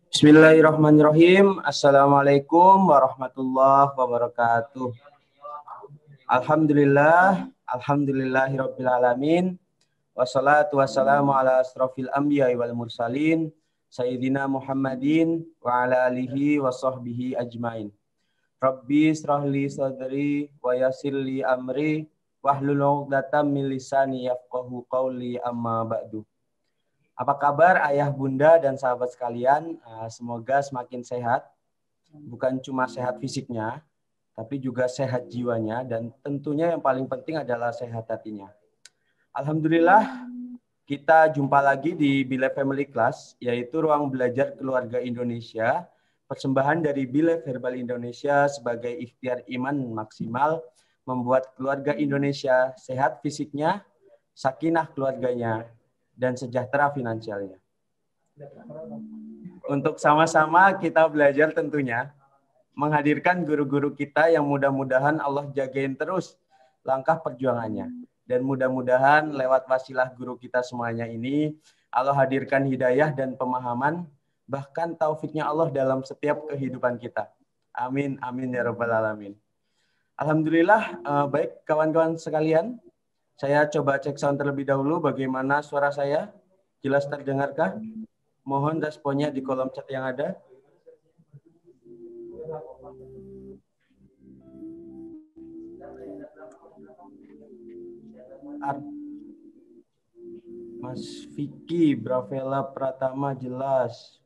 Bismillahirrahmanirrahim. Assalamualaikum warahmatullahi wabarakatuh. Alhamdulillahirabbil alamin. Wassalatu wassalamu ala asrofil anbiya'i wal mursalin Sayyidina Muhammadin wa ala alihi wa sahbihi ajmain. Rabbi israhli sadri wa yassirli amri wahlul 'uqdatam min lisani yafqahu qawli amma ba'du. Apa kabar ayah, bunda, dan sahabat sekalian? Semoga semakin sehat, bukan cuma sehat fisiknya, tapi juga sehat jiwanya, dan tentunya yang paling penting adalah sehat hatinya. Alhamdulillah, kita jumpa lagi di Bile Family Class, yaitu ruang belajar keluarga Indonesia, persembahan dari Bile Verbal Indonesia sebagai ikhtiar iman maksimal, membuat keluarga Indonesia sehat fisiknya, sakinah keluarganya, dan sejahtera finansialnya. Untuk sama-sama kita belajar tentunya menghadirkan guru-guru kita yang mudah-mudahan Allah jagain terus langkah perjuangannya. Dan mudah-mudahan lewat wasilah guru kita semuanya ini, Allah hadirkan hidayah dan pemahaman, bahkan taufiknya Allah dalam setiap kehidupan kita. Amin, amin ya rabbal alamin. Alhamdulillah, baik kawan-kawan sekalian, saya coba cek sound terlebih dahulu bagaimana suara saya. Jelas terdengarkah? Mohon responnya di kolom chat yang ada. Mas Vicky, Bravela Pratama jelas.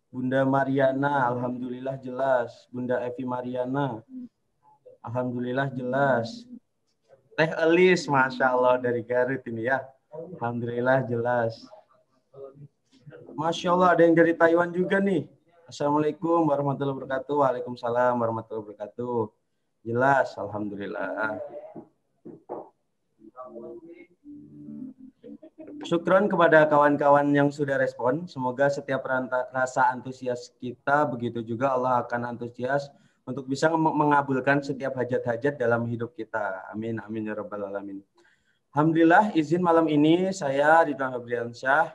Bunda Mariana, alhamdulillah jelas. Bunda Evi Mariana, alhamdulillah jelas. Teh Elis, Masya Allah dari Garut ini ya. Alhamdulillah jelas. Masya Allah ada yang dari Taiwan juga nih. Assalamualaikum warahmatullahi wabarakatuh. Waalaikumsalam warahmatullahi wabarakatuh. Jelas, alhamdulillah. Syukron kepada kawan-kawan yang sudah respon. Semoga setiap rasa antusias kita, begitu juga Allah akan antusias untuk bisa mengabulkan setiap hajat-hajat dalam hidup kita. Amin, amin ya rabbal alamin. Alhamdulillah, izin malam ini saya Ridwan Febriansyah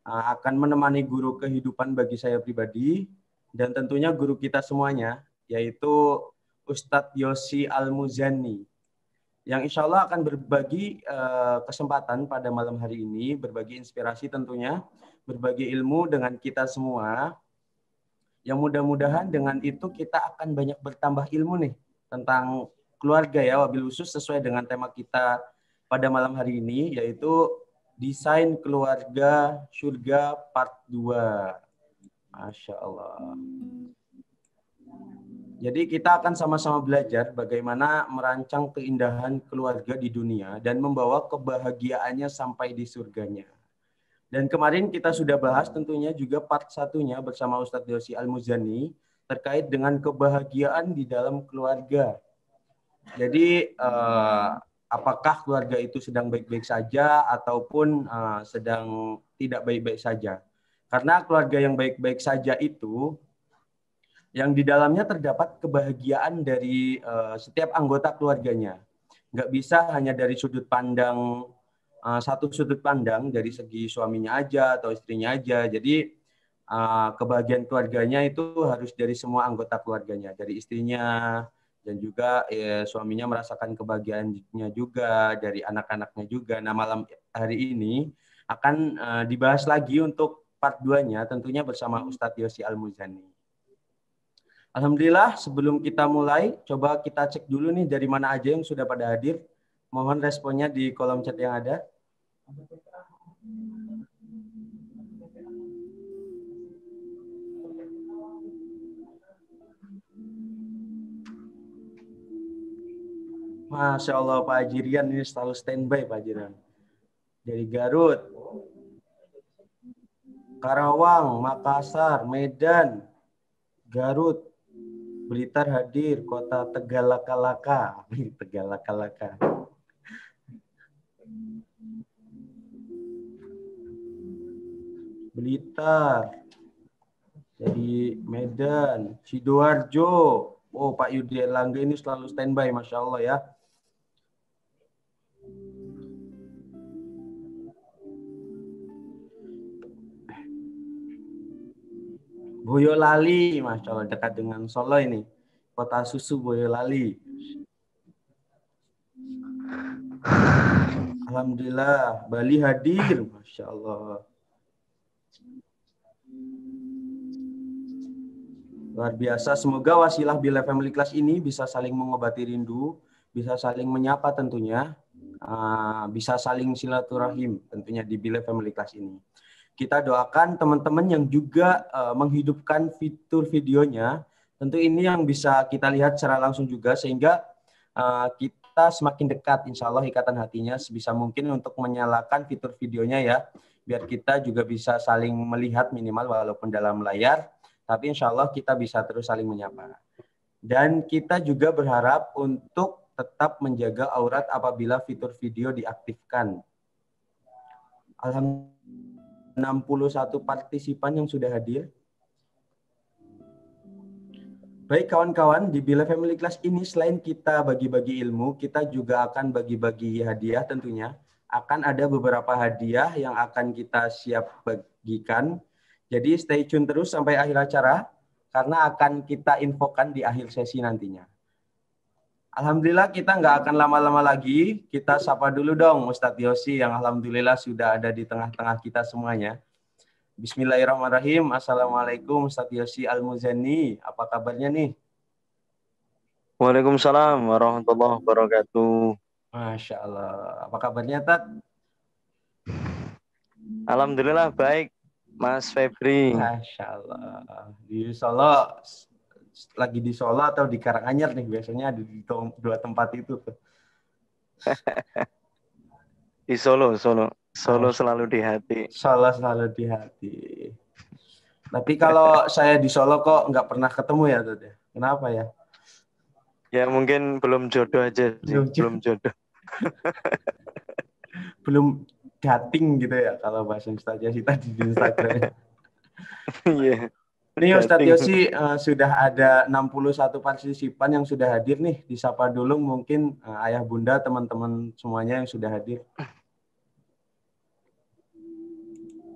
akan menemani guru kehidupan bagi saya pribadi dan tentunya guru kita semuanya, yaitu Ustadz Yosi Al-Muzani, yang insya Allah akan berbagi kesempatan pada malam hari ini, berbagi inspirasi tentunya, berbagi ilmu dengan kita semua, yang mudah-mudahan dengan itu kita akan banyak bertambah ilmu nih tentang keluarga ya, wabil khusus sesuai dengan tema kita pada malam hari ini, yaitu Desain Keluarga Surga Part 2. Masya Allah. Jadi kita akan sama-sama belajar bagaimana merancang keindahan keluarga di dunia dan membawa kebahagiaannya sampai di surganya. Dan kemarin kita sudah bahas tentunya juga part satunya bersama Ustadz Yosi Al-Muzani terkait dengan kebahagiaan di dalam keluarga. Jadi apakah keluarga itu sedang baik-baik saja ataupun sedang tidak baik-baik saja. Karena keluarga yang baik-baik saja itu yang di dalamnya terdapat kebahagiaan dari setiap anggota keluarganya. Nggak bisa hanya dari sudut pandang, satu sudut pandang dari segi suaminya aja atau istrinya aja. Jadi kebahagiaan keluarganya itu harus dari semua anggota keluarganya, dari istrinya dan juga suaminya merasakan kebahagiaannya juga, dari anak-anaknya juga. Nah malam hari ini akan dibahas lagi untuk part 2-nya tentunya bersama Ustadz Yosi Al-Muzani. Alhamdulillah, sebelum kita mulai, coba kita cek dulu nih dari mana aja yang sudah pada hadir. Mohon responnya di kolom chat yang ada. Masya Allah, Pak Ajirian ini selalu standby, Pak Ajirian. Dari Garut, Karawang, Makassar, Medan, Garut, Blitar hadir, Kota Tegalakalaka. Tegalakalaka. Blitar, jadi Medan, Sidoarjo. Oh, Pak Yudi Erlangga ini selalu standby, Masya Allah ya. Boyolali, Masya Allah, dekat dengan Solo ini. Kota susu Boyolali. Alhamdulillah, Bali hadir, Masya Allah. Luar biasa, semoga wasilah Bila Family Class ini bisa saling mengobati rindu, bisa saling menyapa tentunya, bisa saling silaturahim tentunya di Bila Family Class ini. Kita doakan teman-teman yang juga menghidupkan fitur videonya, tentu ini yang bisa kita lihat secara langsung juga, sehingga kita semakin dekat, insya Allah ikatan hatinya sebisa mungkin untuk menyalakan fitur videonya ya, biar kita juga bisa saling melihat minimal walaupun dalam layar, tapi insya Allah kita bisa terus saling menyapa. Dan kita juga berharap untuk tetap menjaga aurat apabila fitur video diaktifkan. Alhamdulillah 61 partisipan yang sudah hadir. Baik kawan-kawan, di Bila Family Class ini selain kita bagi-bagi ilmu, kita juga akan bagi-bagi hadiah tentunya. Akan ada beberapa hadiah yang akan kita siap bagikan. Jadi stay tune terus sampai akhir acara, karena akan kita infokan di akhir sesi nantinya. Alhamdulillah kita nggak akan lama-lama lagi. Kita sapa dulu dong Ustadz Yosi yang alhamdulillah sudah ada di tengah-tengah kita semuanya. Bismillahirrahmanirrahim. Assalamualaikum Ustadz Yosi Al-Muzani. Apa kabarnya nih? Waalaikumsalam warahmatullahi wabarakatuh. Masya Allah. Apa kabarnya, Tat? Alhamdulillah baik, Mas Febri. Masya Allah. Di Solo, lagi di Solo atau di Karanganyar nih? Biasanya ada di dua tempat itu tuh. Di Solo. Solo selalu di hati. Solo selalu di hati. Tapi kalau saya di Solo kok nggak pernah ketemu ya, Tat? Kenapa ya? Ya mungkin belum jodoh aja sih, belum jodoh. Belum dating gitu ya kalau bahasa saja sih tadi di Instagram. Iya. Ini Ustadz Yosi sudah ada 61 partisipan yang sudah hadir nih. Disapa dulu mungkin ayah bunda teman-teman semuanya yang sudah hadir.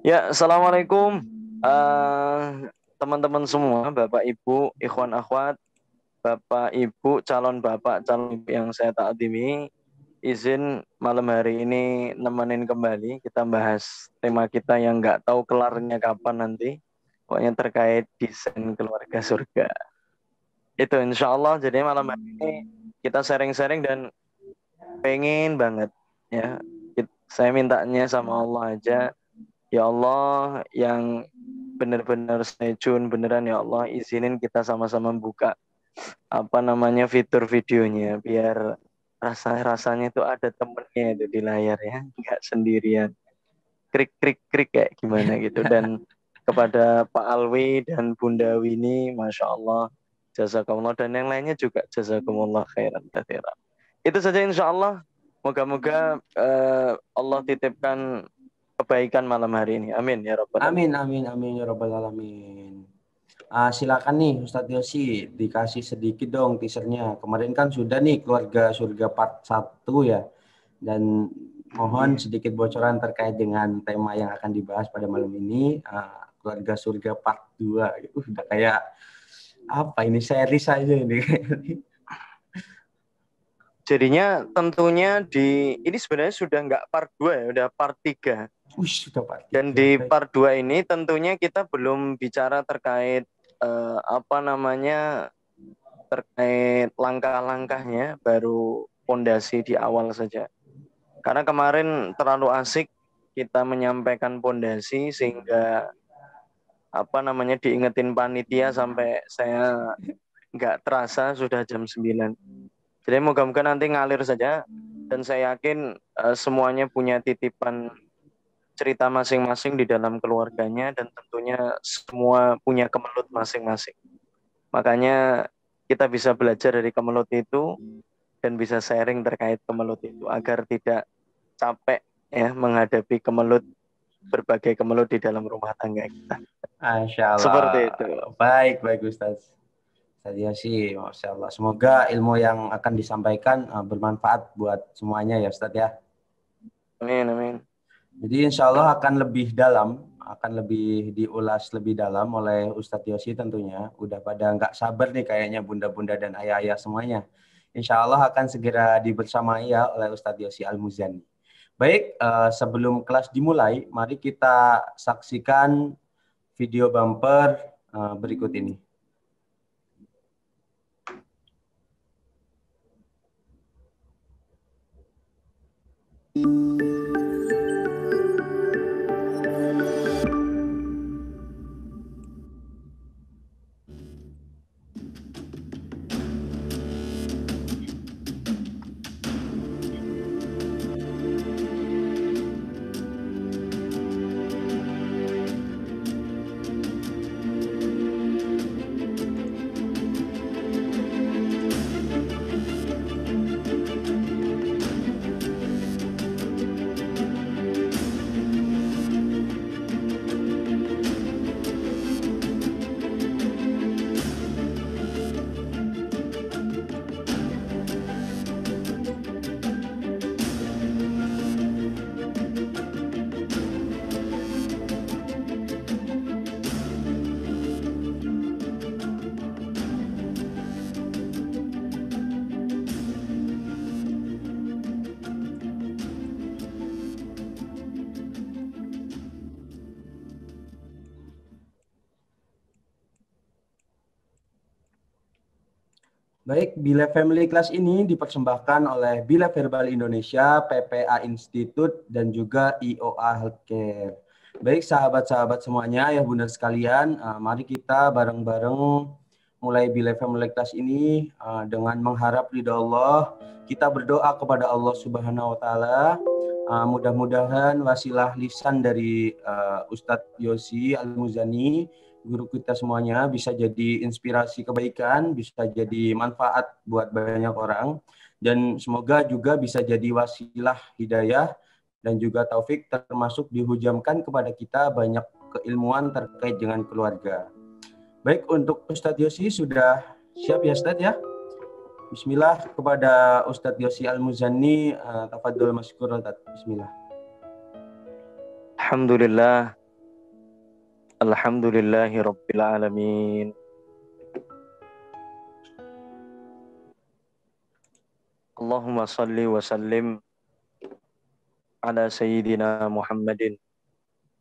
Ya, assalamualaikum teman-teman semua, Bapak Ibu, ikhwan akhwat, Bapak Ibu, calon Bapak, calon Ibu yang saya taatimi. Izin malam hari ini nemenin kembali, kita bahas tema kita yang nggak tahu kelarnya kapan nanti, pokoknya terkait desain keluarga surga. Itu insya Allah, jadi malam hari ini kita sharing-sharing dan pengen banget ya, saya mintanya sama Allah aja, ya Allah yang benar-benar stay tune beneran ya Allah, izinin kita sama-sama buka fitur videonya biar rasanya itu ada temennya itu di layar ya, nggak sendirian krik kayak gimana gitu. Dan kepada Pak Alwi dan Bunda Wini, Masya Allah, jazakumullah, dan yang lainnya juga jazakumullah khairan katsiran. Itu saja insya Allah, moga-moga Allah titipkan kebaikan malam hari ini, amin ya rabbal alamin. Amin ya rabbal alamin. Silakan nih Ustadz Yosi, dikasih sedikit dong teasernya. Kemarin kan sudah nih keluarga surga part 1 ya. Dan mohon sedikit bocoran terkait dengan tema yang akan dibahas pada malam ini, keluarga surga part 2. Udah kayak apa ini, seri saja ini. Jadinya tentunya ini sebenarnya sudah nggak part 2 ya, udah part 3. Sudah part 3. Dan di part 2 ini tentunya kita belum bicara terkait terkait langkah-langkahnya, baru pondasi di awal saja. Karena kemarin terlalu asik kita menyampaikan pondasi sehingga diingetin panitia sampai saya nggak terasa sudah jam 9. Jadi moga-moga nanti ngalir saja, dan saya yakin semuanya punya titipan cerita masing-masing di dalam keluarganya, dan tentunya semua punya kemelut masing-masing. Makanya kita bisa belajar dari kemelut itu dan bisa sharing terkait kemelut itu agar tidak capek ya menghadapi berbagai kemelut di dalam rumah tangga kita. Masya Allah. Seperti itu. Baik Ustaz. Saya sih, Masya Allah. Semoga ilmu yang akan disampaikan bermanfaat buat semuanya ya Ustaz ya. Amin. Jadi insya Allah akan lebih dalam akan lebih diulas lebih dalam oleh Ustadz Yosi tentunya. Udah pada nggak sabar nih kayaknya bunda-bunda dan ayah-ayah semuanya. Insya Allah akan segera dibersamai ya oleh Ustadz Yosi Al-Muzani. Baik, sebelum kelas dimulai, mari kita saksikan video bumper berikut ini. Baik, Bila Family Class ini dipersembahkan oleh Bila Verbal Indonesia, PPA Institute, dan juga IOA Healthcare. Baik, sahabat-sahabat semuanya, ya bunda sekalian, mari kita bareng-bareng mulai Bila Family Class ini dengan mengharap ridha Allah. Kita berdoa kepada Allah Subhanahu Wa Taala. Mudah-mudahan wasilah lisan dari Ustadz Yosi Al-Muzani, guru kita semuanya, bisa jadi inspirasi kebaikan, bisa jadi manfaat buat banyak orang, dan semoga juga bisa jadi wasilah hidayah dan juga taufik, termasuk dihujamkan kepada kita banyak keilmuan terkait dengan keluarga. Baik, untuk Ustadz Yosi sudah siap ya Ustadz ya? Bismillah kepada Ustadz Yosi Al-Muzani, tafadhol masykur Ustadz. Bismillah. Alhamdulillah. Alhamdulillahi Rabbil Alamin. Allahumma salli wa sallim ala Sayyidina Muhammadin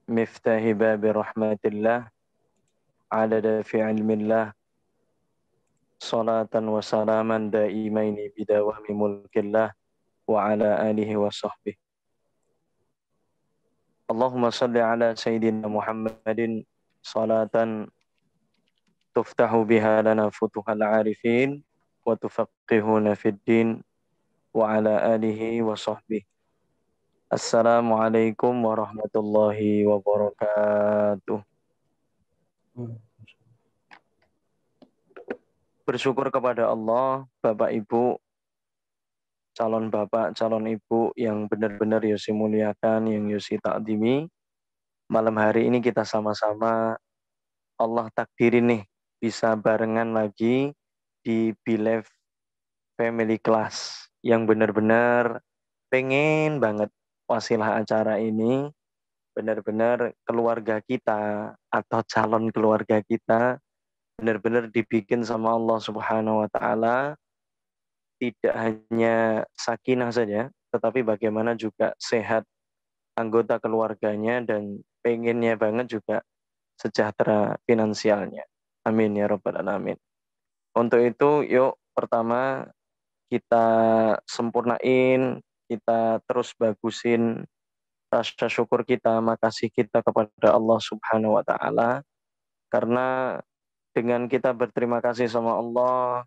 miftahi babi rahmatillah adada fi ilmillah salatan wa salaman daimaini bidawami mulkillah wa ala alihi wa sahbihi. Allahumma salli ala Sayyidina Muhammadin salatan tuftahu biha lana futuhal arifin wa tufaqihuna fid din wa ala alihi wa sahbihi. Assalamualaikum warahmatullahi wabarakatuh. Bersyukur kepada Allah, Bapak Ibu, calon Bapak, calon Ibu yang benar-benar Yosi muliakan, yang Yosi takdimi. Malam hari ini kita sama-sama Allah takdirin nih bisa barengan lagi di Bilef Family Class yang benar-benar pengen banget wasilah acara ini benar-benar keluarga kita atau calon keluarga kita benar-benar dibikin sama Allah Subhanahu wa taala, tidak hanya sakinah saja, tetapi bagaimana juga sehat anggota keluarganya dan pengennya banget juga sejahtera finansialnya. Amin ya rabbal alamin. Untuk itu yuk pertama kita sempurnain, kita terus bagusin rasa syukur kita, makasih kita kepada Allah Subhanahu wa taala, karena dengan kita berterima kasih sama Allah,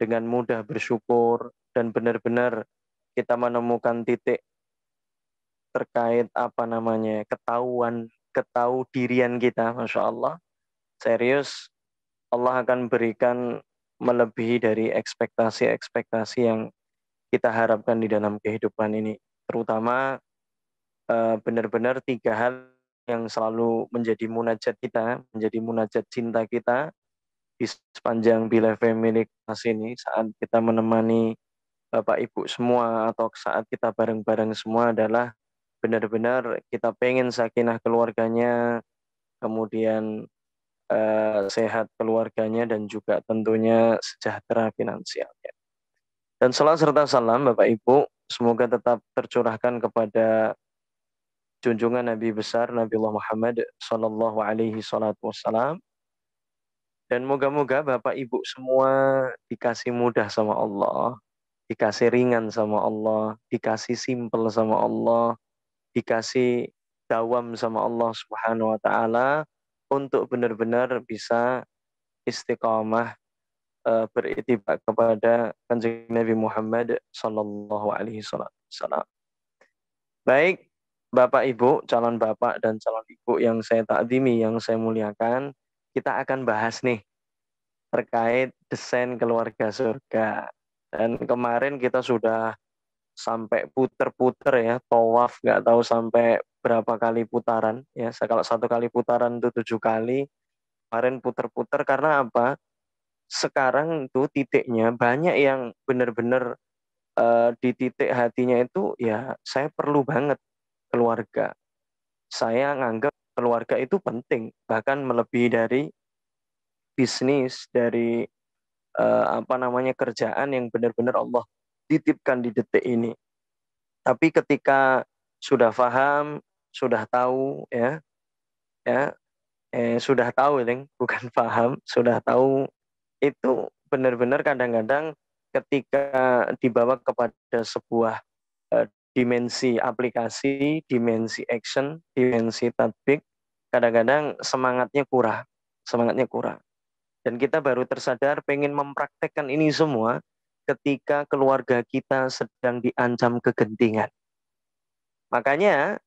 dengan mudah bersyukur dan benar-benar kita menemukan titik terkait ketahu dirian kita, Masya Allah, serius Allah akan berikan melebihi dari ekspektasi-ekspektasi yang kita harapkan di dalam kehidupan ini, terutama benar-benar 3 hal yang selalu menjadi munajat kita, menjadi munajat cinta kita di sepanjang Bila Family Class ini, saat kita menemani Bapak Ibu semua atau saat kita bareng-bareng semua adalah benar-benar kita pengen sakinah keluarganya, kemudian sehat keluarganya, dan juga tentunya sejahtera finansialnya. Dan salam serta salam Bapak Ibu semoga tetap tercurahkan kepada junjungan Nabi besar Nabiullah Muhammad Sallallahu Alaihi Wasallam. Dan moga-moga Bapak Ibu semua dikasih mudah sama Allah, dikasih ringan sama Allah, dikasih simple sama Allah, dikasih dawam sama Allah Subhanahu wa taala untuk benar-benar bisa istiqamah beritibak kepada Kanjeng Nabi Muhammad sallallahu alaihi wasallam. Baik, Bapak Ibu, calon Bapak dan calon Ibu yang saya takdimi, yang saya muliakan, kita akan bahas nih terkait desain keluarga surga. Dan kemarin kita sudah sampai puter-puter ya, tawaf nggak tahu sampai berapa kali putaran ya. Kalau satu kali putaran itu 7 kali, kemarin puter-puter karena apa? Sekarang itu titiknya banyak yang benar-benar di titik hatinya itu ya saya perlu banget keluarga. Saya nganggap keluarga itu penting, bahkan melebihi dari bisnis, dari kerjaan yang benar-benar Allah titipkan di detik ini. Tapi ketika sudah paham, sudah tahu sudah tahu, bukan paham, sudah tahu, itu benar-benar kadang-kadang ketika dibawa kepada sebuah dimensi aplikasi, dimensi action, dimensi tatbik, kadang-kadang semangatnya kurang. Dan kita baru tersadar pengen mempraktekkan ini semua ketika keluarga kita sedang diancam kegentingan. Makanya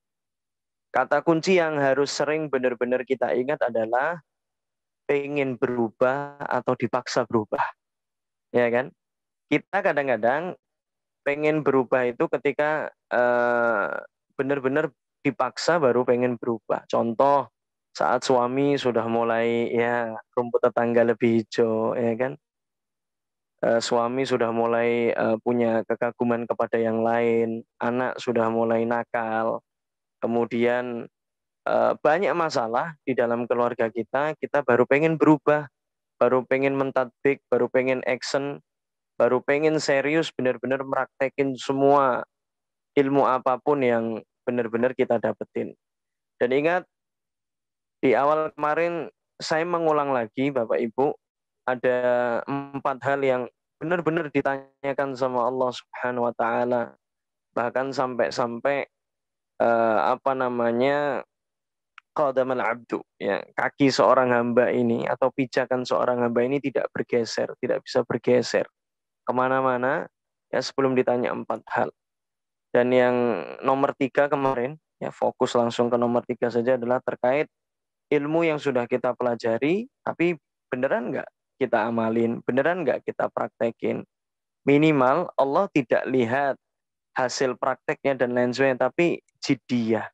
kata kunci yang harus sering benar-benar kita ingat adalah pengen berubah atau dipaksa berubah. Ya kan? Kita kadang-kadang pengen berubah itu ketika benar-benar dipaksa baru pengen berubah. Contoh, saat suami sudah mulai ya rumput tetangga lebih hijau, ya kan? Suami sudah mulai punya kekaguman kepada yang lain, anak sudah mulai nakal, kemudian banyak masalah di dalam keluarga kita baru pengen berubah, baru pengen mentadbik, baru pengen action, baru pengen serius benar-benar meraktekin semua ilmu apapun yang benar-benar kita dapetin. Dan ingat, di awal kemarin saya mengulang lagi Bapak Ibu, ada 4 hal yang benar-benar ditanyakan sama Allah Subhanahu wa taala. Bahkan sampai qadamal abdu, ya, kaki seorang hamba ini atau pijakan seorang hamba ini tidak bergeser, tidak bisa bergeser kemana-mana ya sebelum ditanya 4 hal. Dan yang nomor 3 kemarin, ya fokus langsung ke nomor 3 saja, adalah terkait ilmu yang sudah kita pelajari, tapi beneran nggak kita amalin, beneran nggak kita praktekin. Minimal Allah tidak lihat hasil prakteknya dan lain sebagainya, tapi jiddiyah,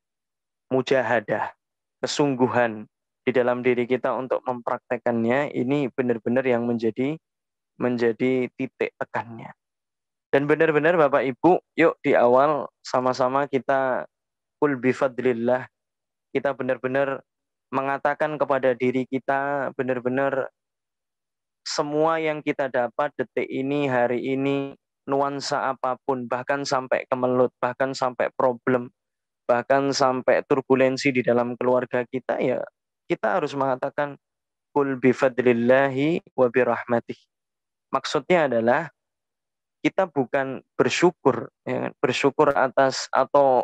mujahadah, kesungguhan di dalam diri kita untuk mempraktekannya, ini benar-benar yang menjadi titik tekannya. Dan benar-benar Bapak Ibu, yuk di awal sama-sama kita qul bifadlillah, kita benar-benar mengatakan kepada diri kita, benar-benar semua yang kita dapat detik ini, hari ini, nuansa apapun, bahkan sampai kemelut, bahkan sampai problem, bahkan sampai turbulensi di dalam keluarga kita, ya kita harus mengatakan qul bifadlillahi wa birahmatih. Maksudnya adalah kita bukan bersyukur, ya, bersyukur atas atau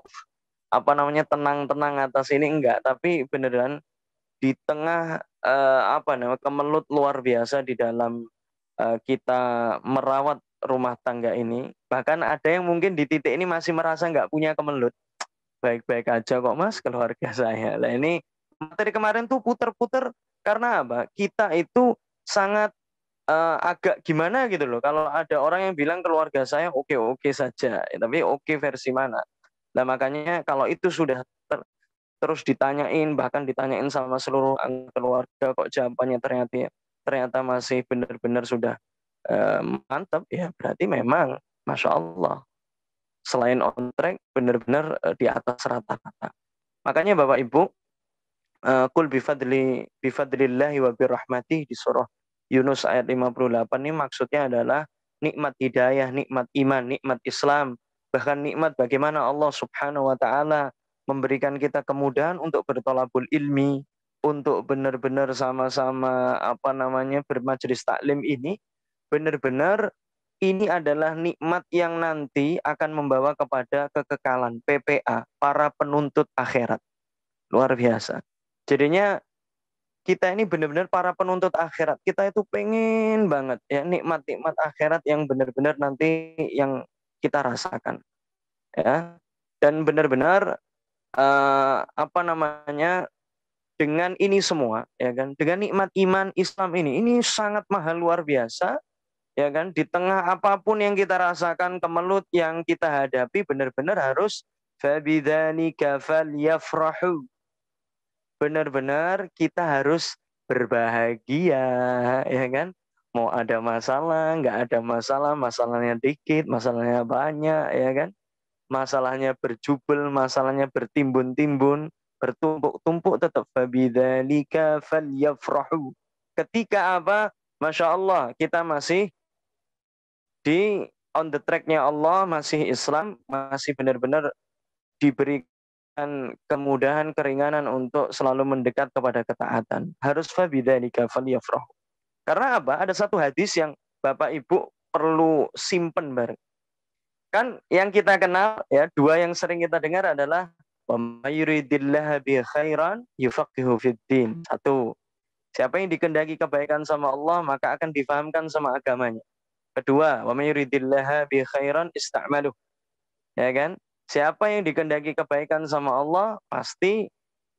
tenang-tenang atas ini, enggak, tapi beneran di tengah kemelut luar biasa di dalam kita merawat rumah tangga ini. Bahkan ada yang mungkin di titik ini masih merasa nggak punya kemelut, baik-baik aja kok mas keluarga saya. Nah ini materi kemarin tuh puter-puter karena apa? Kita itu sangat agak gimana gitu loh. Kalau ada orang yang bilang keluarga saya oke-oke saja, tapi oke versi mana? Nah makanya kalau itu sudah terus ditanyain, bahkan ditanyain sama seluruh keluarga, kok jawabannya ternyata masih benar-benar sudah mantap, ya berarti memang Masya Allah, selain on track, benar-benar di atas rata-rata. Makanya Bapak Ibu, Qul bifadlillahi wa birahmatih di surah Yunus ayat 58 ini maksudnya adalah nikmat hidayah, nikmat iman, nikmat Islam, bahkan nikmat bagaimana Allah Subhanahu wa taala memberikan kita kemudahan untuk bertolabul ilmi, untuk benar-benar sama-sama bermajelis taklim ini benar-benar ini adalah nikmat yang nanti akan membawa kepada kekekalan PPA, para penuntut akhirat. Luar biasa. Jadinya kita ini benar-benar para penuntut akhirat. Kita itu pengen banget ya nikmat-nikmat akhirat yang benar-benar nanti yang kita rasakan. Ya. Dan benar-benar dengan ini semua ya kan, dengan nikmat iman Islam ini sangat mahal luar biasa ya kan, di tengah apapun yang kita rasakan, kemelut yang kita hadapi, benar-benar harus fabidzalika falyafrahu, benar-benar kita harus berbahagia ya kan, mau ada masalah nggak ada masalah, masalahnya dikit masalahnya banyak ya kan, masalahnya berjubel masalahnya bertimbun-timbun bertumpuk-tumpuk, tetap fabidzalika falyafrahu. Ketika apa, Masya Allah, kita masih di on the track-nya Allah, masih Islam, masih benar-benar diberikan kemudahan, keringanan untuk selalu mendekat kepada ketaatan. Harus fabidzalika falyafrahu. Karena apa? Ada satu hadis yang Bapak Ibu perlu simpen bareng. Kan yang kita kenal ya, dua yang sering kita dengar adalah wa may yuridillaha bi khairan yufaqihu fiddin. Satu, siapa yang dikehendaki kebaikan sama Allah maka akan difahamkan sama agamanya. Kedua, wa may yuridillaha bi khairan ista'maluh. Ya kan? Siapa yang dikehendaki kebaikan sama Allah, pasti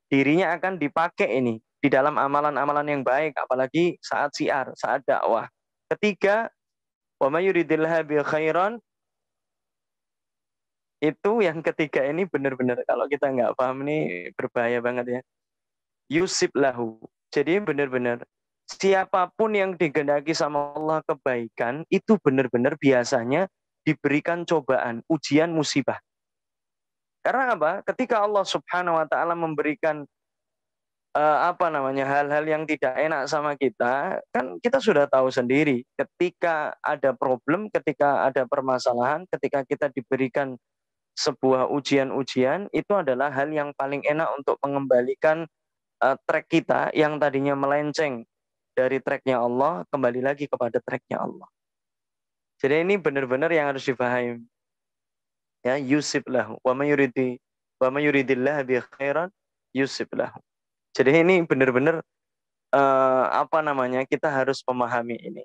dirinya akan dipakai ini di dalam amalan-amalan yang baik, apalagi saat syiar, saat dakwah. Ketiga, wa may yuridillaha bi khairan, itu yang ketiga ini benar-benar kalau kita nggak paham ini berbahaya banget ya. Yusib lahu. Jadi benar-benar siapapun yang digendaki sama Allah kebaikan itu benar-benar biasanya diberikan cobaan, ujian, musibah. Karena apa? Ketika Allah Subhanahu wa taala memberikan hal-hal yang tidak enak sama kita, kan kita sudah tahu sendiri ketika ada problem, ketika ada permasalahan, ketika kita diberikan sebuah ujian-ujian, itu adalah hal yang paling enak untuk mengembalikan track kita yang tadinya melenceng dari tracknya Allah, kembali lagi kepada tracknya Allah. Jadi ini benar-benar yang harus dipahami. Ya, yusib lahu wa may yuridillah bi khairan yusib lahu. Jadi ini benar-benar kita harus memahami ini.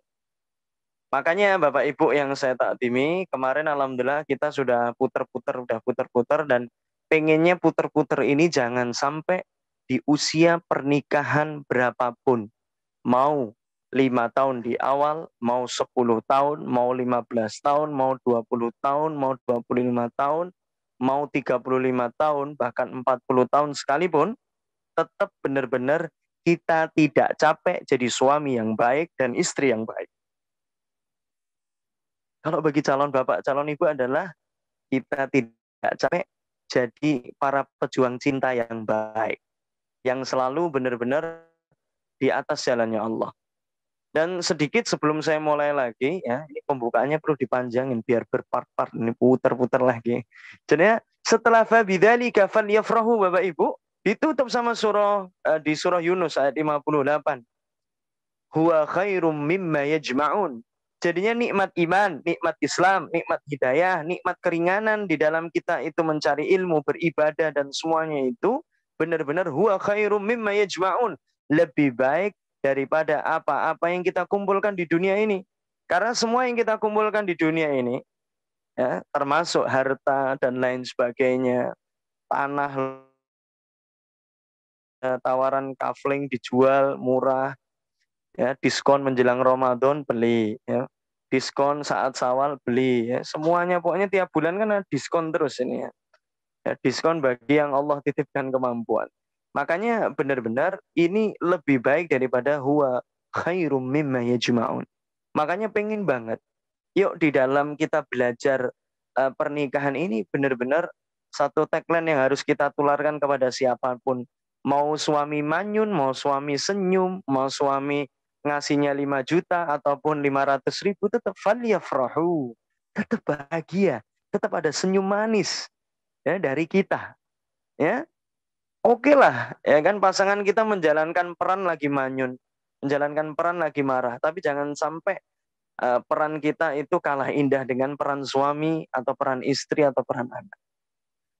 Makanya Bapak Ibu yang saya takdimi, kemarin alhamdulillah kita sudah putar-putar dan pengennya putar-putar ini jangan sampai di usia pernikahan berapapun. Mau 5 tahun di awal, mau 10 tahun, mau 15 tahun, mau 20 tahun, mau 25 tahun, mau 35 tahun, bahkan 40 tahun sekalipun, tetap benar-benar kita tidak capek jadi suami yang baik dan istri yang baik. Kalau bagi calon bapak, calon ibu adalah kita tidak capek jadi para pejuang cinta yang baik, yang selalu benar-benar di atas jalannya Allah. Dan sedikit sebelum saya mulai lagi, ya, ini pembukaannya perlu dipanjangin biar berpart-part, ini putar-putar lagi. Jadi setelah fabidzalika falyafrahu Bapak Ibu, ditutup sama di surah Yunus ayat 58. Huwa khairum mimma yajma'un. Jadinya nikmat iman, nikmat Islam, nikmat hidayah, nikmat keringanan di dalam kita itu mencari ilmu, beribadah dan semuanya itu benar-benar huwa khairum mimma yajma'un. Lebih baik daripada apa-apa yang kita kumpulkan di dunia ini. Karena semua yang kita kumpulkan di dunia ini, ya, termasuk harta dan lain sebagainya, tanah, tawaran kafling dijual murah, ya, diskon menjelang Ramadan beli, ya, diskon saat Syawal beli, ya, semuanya pokoknya tiap bulan kan ada diskon terus ini ya. Ya, diskon bagi yang Allah titipkan kemampuan. Makanya benar-benar ini lebih baik daripada huwa khairum mimma yajma'un. Makanya pengen banget, yuk di dalam kita belajar pernikahan ini benar-benar satu tagline yang harus kita tularkan kepada siapapun. Mau suami manyun, mau suami senyum, mau suami ngasihnya 5 juta ataupun 500.000, tetap falyafrahu. Tetap bahagia, tetap ada senyum manis ya dari kita. Ya, oke lah, ya kan pasangan kita menjalankan peran lagi manyun, menjalankan peran lagi marah, tapi jangan sampai peran kita itu kalah indah dengan peran suami atau peran istri atau peran anak.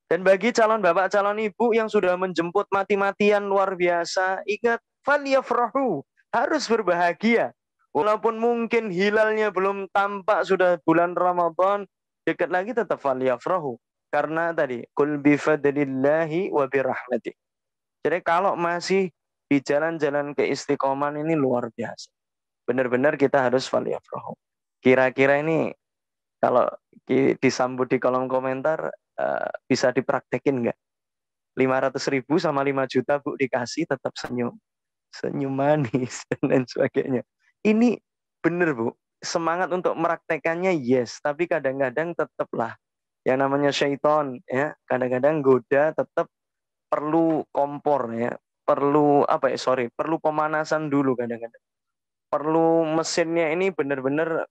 Dan bagi calon bapak, calon ibu yang sudah menjemput mati-matian luar biasa, ingat, falyafrahu, harus berbahagia. Walaupun mungkin hilalnya belum tampak, sudah bulan Ramadan, dekat lagi tetap falyafrahu. Karena tadi, kul bifadlillahi wa birahmatih. Jadi kalau masih di jalan-jalan keistiqoman ini luar biasa. Benar-benar kita harus falyafrahu. Kira-kira ini kalau disambut di kolom komentar, bisa dipraktekin nggak? 500.000 sama 5 juta Bu dikasih tetap senyum. Senyum manis dan lain sebagainya. Ini bener Bu. Semangat untuk meraktekannya yes. Tapi kadang-kadang tetaplah yang namanya syaiton ya. Kadang-kadang goda tetap perlu kompor ya. Perlu perlu pemanasan dulu kadang-kadang. Perlu mesinnya ini benar-benar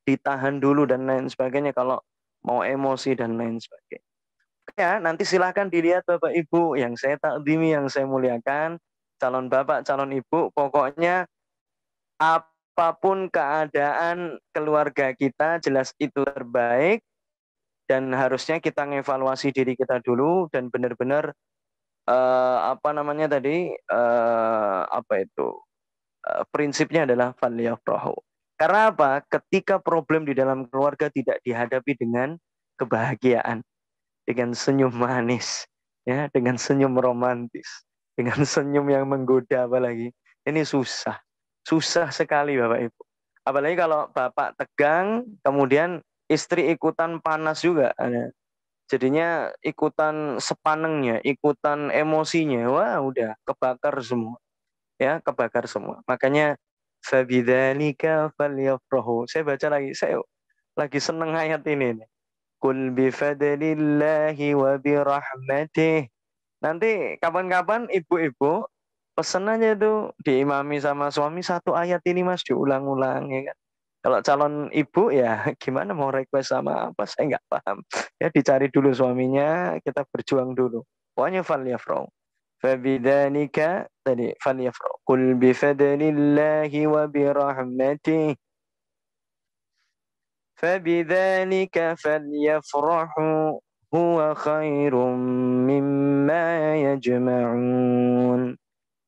ditahan dulu dan lain sebagainya kalau mau emosi dan lain sebagainya. Ya, nanti silahkan dilihat Bapak Ibu yang saya takdimi, yang saya muliakan, calon Bapak, calon Ibu, pokoknya apapun keadaan keluarga kita, jelas itu terbaik dan harusnya kita ngevaluasi diri kita dulu dan benar-benar prinsipnya adalah falyafrahu. Karena apa? Ketika problem di dalam keluarga tidak dihadapi dengan kebahagiaan, dengan senyum manis, ya, dengan senyum romantis, dengan senyum yang menggoda apalagi. Ini susah. Susah sekali Bapak Ibu. Apalagi kalau bapak tegang, kemudian istri ikutan panas juga. Jadinya ikutan sepanengnya, ikutan emosinya. Wah, udah kebakar semua. Ya, kebakar semua. Makanya fabidzalika falyafrahu. Saya baca lagi. Saya lagi seneng ayat ini nih. Kul bifadlillahi wa birahmatih. Nanti kapan-kapan ibu-ibu pesen aja tuh diimami sama suami satu ayat ini Mas diulang-ulang ya kan. Kalau calon ibu ya gimana mau request sama apa saya nggak paham. Ya dicari dulu suaminya, kita berjuang dulu. Pokoknya falyafrahu. Fabidzalika tadi falyafrahu. Kul bifadlillahi wa birahmatih. فبذلك فليفرحوا هو خير مما يجمعون.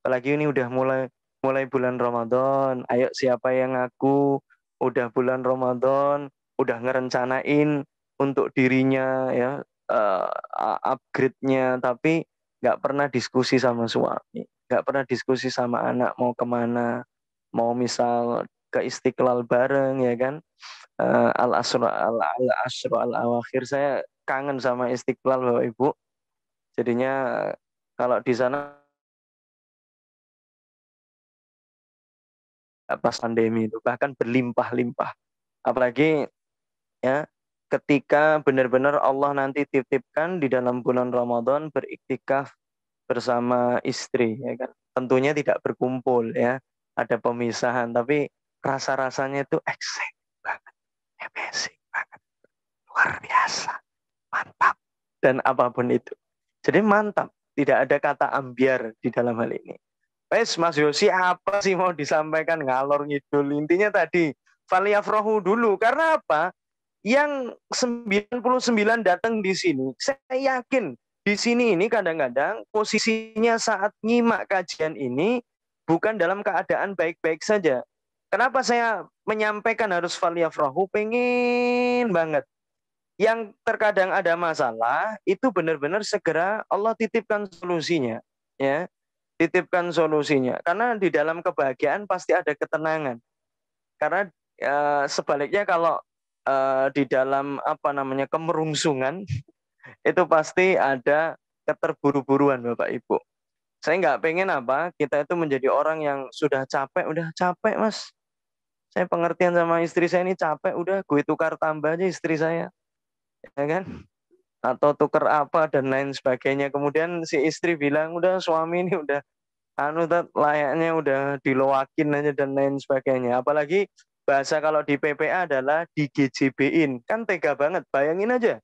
Apalagi ini udah mulai bulan Ramadan. Ayo siapa yang ngaku udah bulan Ramadan, udah ngerencanain untuk dirinya ya upgrade-nya, tapi nggak pernah diskusi sama suami, nggak pernah diskusi sama anak mau kemana, mau misal ke Istiqlal bareng ya kan. Al-Asra al-Awakhir, saya kangen sama Istiqlal Bapak Ibu. Jadinya kalau di sana pas pandemi itu bahkan berlimpah-limpah. Apalagi ya ketika benar-benar Allah nanti titipkan di dalam bulan Ramadan beriktikaf bersama istri ya kan. Tentunya tidak berkumpul ya. Ada pemisahan tapi rasa-rasanya itu excited banget. Amazing banget. Luar biasa. Mantap. Dan apapun itu. Jadi mantap. Tidak ada kata ambiar di dalam hal ini. Mas Yosi apa sih mau disampaikan ngalor ngidul? Intinya tadi, falyafrahu dulu. Karena apa? Yang 99 datang di sini, saya yakin di sini ini kadang-kadang posisinya saat nyimak kajian ini bukan dalam keadaan baik-baik saja. Kenapa saya menyampaikan harus falyafrahu? Pengen banget yang terkadang ada masalah itu benar-benar segera Allah titipkan solusinya ya, titipkan solusinya karena di dalam kebahagiaan pasti ada ketenangan karena sebaliknya kalau di dalam kemerungsungan itu pasti ada keterburu-buruan Bapak Ibu. Saya nggak pengen kita itu menjadi orang yang sudah capek Mas, saya pengertian sama istri saya ini capek, udah gue tukar tambah aja istri saya ya kan. atau tuker apa dan lain sebagainya. Kemudian si istri bilang udah suami ini udah layaknya udah diloakin aja dan lain sebagainya. Apalagi bahasa kalau di PPA adalah di GJB-in. Kan tega banget, bayangin aja.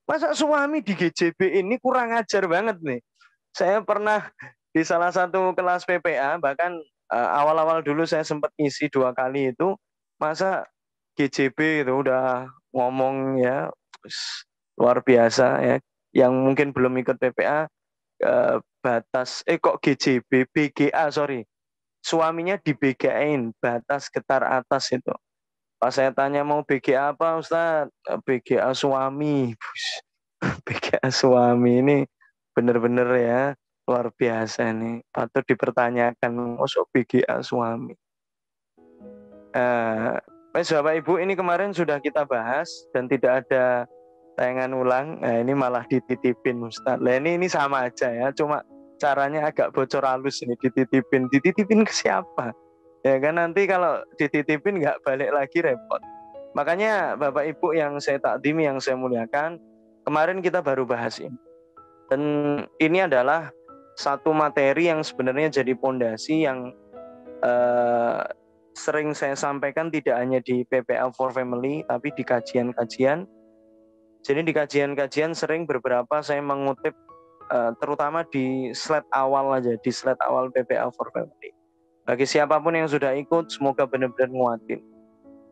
Masa suami di GJB ini kurang ajar banget nih. Saya pernah di salah satu kelas PPA, bahkan awal-awal dulu saya sempat isi 2 kali itu, masa GJB itu udah ngomong ya luar biasa ya, yang mungkin belum ikut PPA batas kok GJB BGA sorry, suaminya di BGA-in batas getar atas itu. Pas saya tanya mau BGA apa Ustaz, BGA suami. BGA suami ini bener-bener ya luar biasa nih, patut dipertanyakan masuk BGA suami. Bapak Ibu, ini kemarin sudah kita bahas dan tidak ada tayangan ulang. Nah, ini malah dititipin Ustaz. Nah, ini sama aja ya, cuma caranya agak bocor halus ini, dititipin ke siapa? Ya kan nanti kalau dititipin nggak balik lagi repot. Makanya Bapak Ibu yang saya takdimi, yang saya muliakan, kemarin kita baru bahas ini. Dan ini adalah satu materi yang sebenarnya jadi pondasi yang sering saya sampaikan tidak hanya di PPA for Family, tapi di kajian-kajian. Jadi di kajian-kajian sering beberapa saya mengutip terutama di slide awal aja, di slide awal PPA for Family. Bagi siapapun yang sudah ikut, semoga benar-benar nguatin.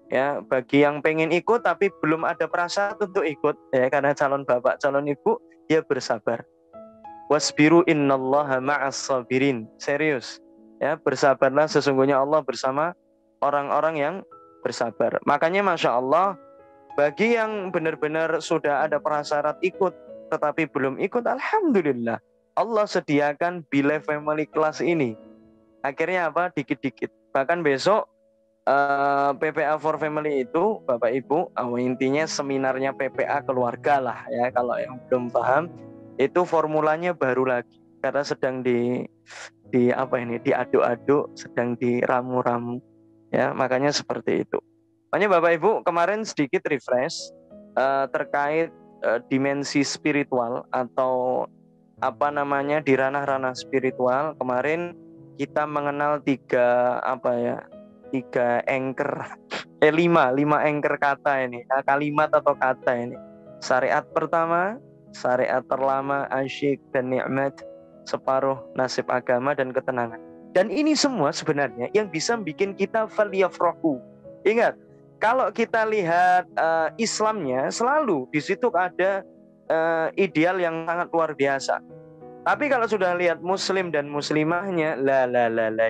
Ya, bagi yang pengen ikut tapi belum ada prasyarat untuk ikut, ya karena calon bapak, calon ibu, ya bersabar. Wasbiru innallaha ma'as sabirin. Serius. Ya, bersabarlah, sesungguhnya Allah bersama orang-orang yang bersabar. Makanya Masya Allah, bagi yang benar-benar sudah ada prasyarat ikut tetapi belum ikut, alhamdulillah Allah sediakan Bila Family Class ini. Akhirnya apa? Dikit-dikit. Bahkan besok PPA for Family itu Bapak Ibu, intinya seminarnya PPA keluarga lah ya, kalau yang belum paham itu formulanya baru lagi karena sedang di diaduk-aduk, sedang diramu-ramu ya, makanya seperti itu. Makanya Bapak Ibu kemarin sedikit refresh terkait dimensi spiritual atau apa namanya di ranah-ranah spiritual. Kemarin kita mengenal tiga anchor, lima anchor kata ini, kalimat atau kata ini. Syariat pertama, syariat terlama, asyik dan nikmat, separuh nasib agama dan ketenangan. Dan ini semua sebenarnya yang bisa bikin kita faliyafrahu. Ingat, kalau kita lihat Islamnya, selalu di situ ada ideal yang sangat luar biasa. Tapi kalau sudah lihat Muslim dan Muslimahnya,